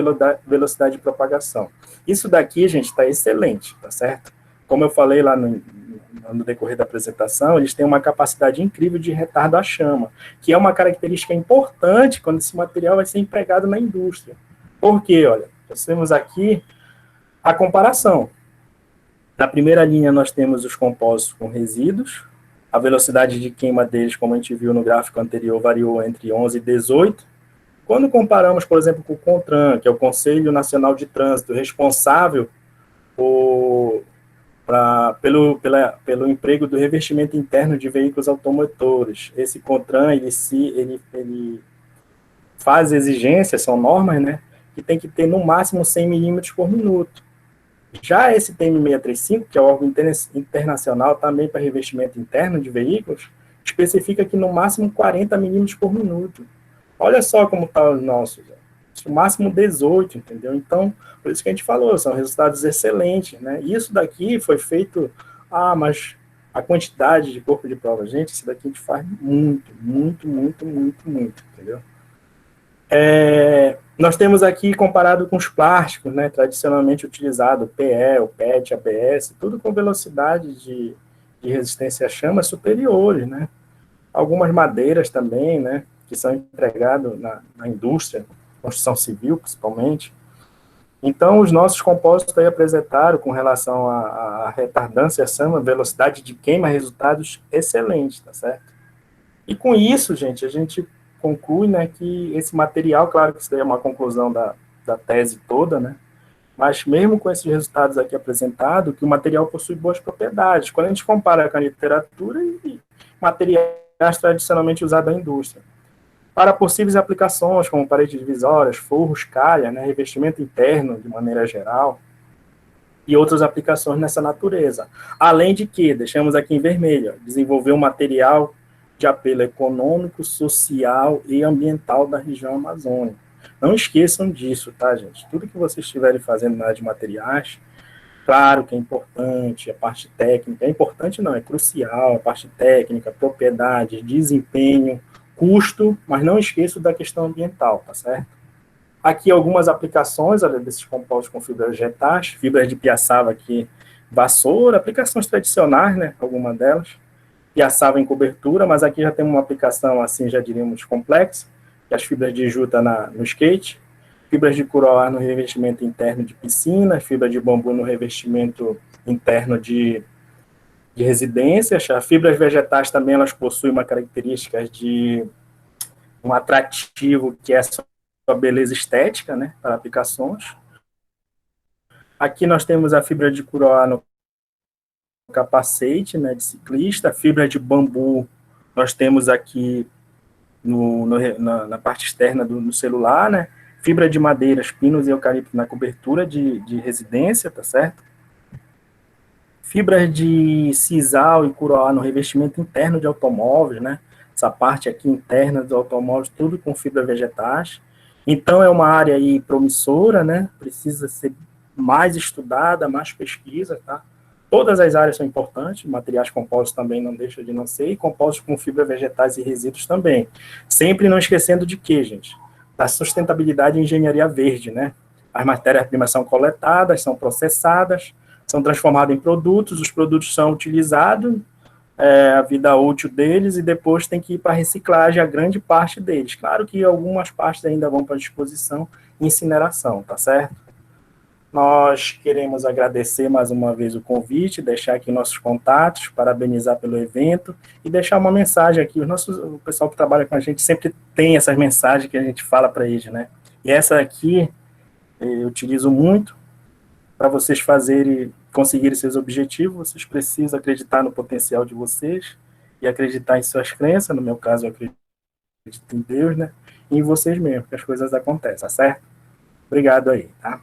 velocidade de propagação. Isso daqui, gente, está excelente, tá certo? Como eu falei lá no decorrer da apresentação, eles têm uma capacidade incrível de retardo à chama, que é uma característica importante quando esse material vai ser empregado na indústria. Por quê? Olha, nós temos aqui a comparação. Na primeira linha, nós temos os compósitos com resíduos, a velocidade de queima deles, como a gente viu no gráfico anterior, variou entre 11 e 18. Quando comparamos, por exemplo, com o CONTRAN, que é o Conselho Nacional de Trânsito, responsável pelo emprego do revestimento interno de veículos automotores. Esse CONTRAN, ele faz exigências, são normas, né, que tem que ter no máximo 100 milímetros por minuto. Já esse TM635, que é o órgão internacional também para revestimento interno de veículos, especifica que no máximo 40 milímetros por minuto. Olha só como está os nossos, o máximo 18, entendeu? Então, por isso que a gente falou, são resultados excelentes, né? Isso daqui foi feito, mas a quantidade de corpo de prova, gente, isso daqui a gente faz muito, entendeu? Nós temos aqui, comparado com os plásticos, né, tradicionalmente utilizados, PE, o PET, ABS, tudo com velocidade de resistência à chama superiores, né? Algumas madeiras também, né, que são empregadas na indústria, construção civil, principalmente. Então, os nossos compósitos aí apresentaram, com relação à retardância à chama, velocidade de queima, resultados excelentes, tá certo? E com isso, gente, a gente conclui, né, que esse material, claro que isso daí é uma conclusão da tese toda, né, mas mesmo com esses resultados aqui apresentados, que o material possui boas propriedades, quando a gente compara com a literatura e materiais tradicionalmente usados na indústria. Para possíveis aplicações, como paredes divisórias, forros, calha, né, revestimento interno, de maneira geral, e outras aplicações nessa natureza. Além de que, deixamos aqui em vermelho, desenvolver um material de apelo econômico, social e ambiental da região amazônica. Não esqueçam disso, tá, gente? Tudo que vocês estiverem fazendo na área de materiais, claro que é importante, a parte técnica, é importante não, é crucial, a parte técnica, propriedades, desempenho, custo, mas não esqueço da questão ambiental, tá certo? Aqui algumas aplicações, olha, desses compostos com fibras vegetais, fibras de piaçava aqui, vassoura, aplicações tradicionais, né, algumas delas, piaçava em cobertura, mas aqui já tem uma aplicação, assim, já diríamos, complexa, que as fibras de juta no skate, fibras de curoá no revestimento interno de piscina, fibra de bambu no revestimento interno de residências. As fibras vegetais também, elas possuem uma característica de um atrativo que é a sua beleza estética, né, para aplicações. Aqui nós temos a fibra de curoá no capacete, né, de ciclista, a fibra de bambu nós temos aqui na parte externa do celular, né, fibra de madeiras, pinos e eucalipto na cobertura de residência, tá certo? Fibras de sisal e curoá no revestimento interno de automóveis, né, essa parte aqui interna dos automóveis, tudo com fibras vegetais. Então, é uma área aí promissora, né, precisa ser mais estudada, mais pesquisa, tá? Todas as áreas são importantes, materiais compostos também não deixa de não ser, e compostos com fibras vegetais e resíduos também. Sempre não esquecendo de quê, gente? Da sustentabilidade e engenharia verde, né? As matérias-primas são coletadas, são processadas, são transformadas em produtos, os produtos são utilizados, a vida útil deles, e depois tem que ir para a reciclagem, a grande parte deles. Claro que algumas partes ainda vão para a disposição e incineração, tá certo? Nós queremos agradecer mais uma vez o convite, deixar aqui nossos contatos, parabenizar pelo evento e deixar uma mensagem aqui. O pessoal que trabalha com a gente sempre tem essas mensagens que a gente fala para eles, né? E essa aqui eu utilizo muito, Para vocês conseguirem seus objetivos, vocês precisam acreditar no potencial de vocês e acreditar em suas crenças. No meu caso, eu acredito em Deus, né? E em vocês mesmos, que as coisas acontecem, tá certo? Obrigado aí, tá?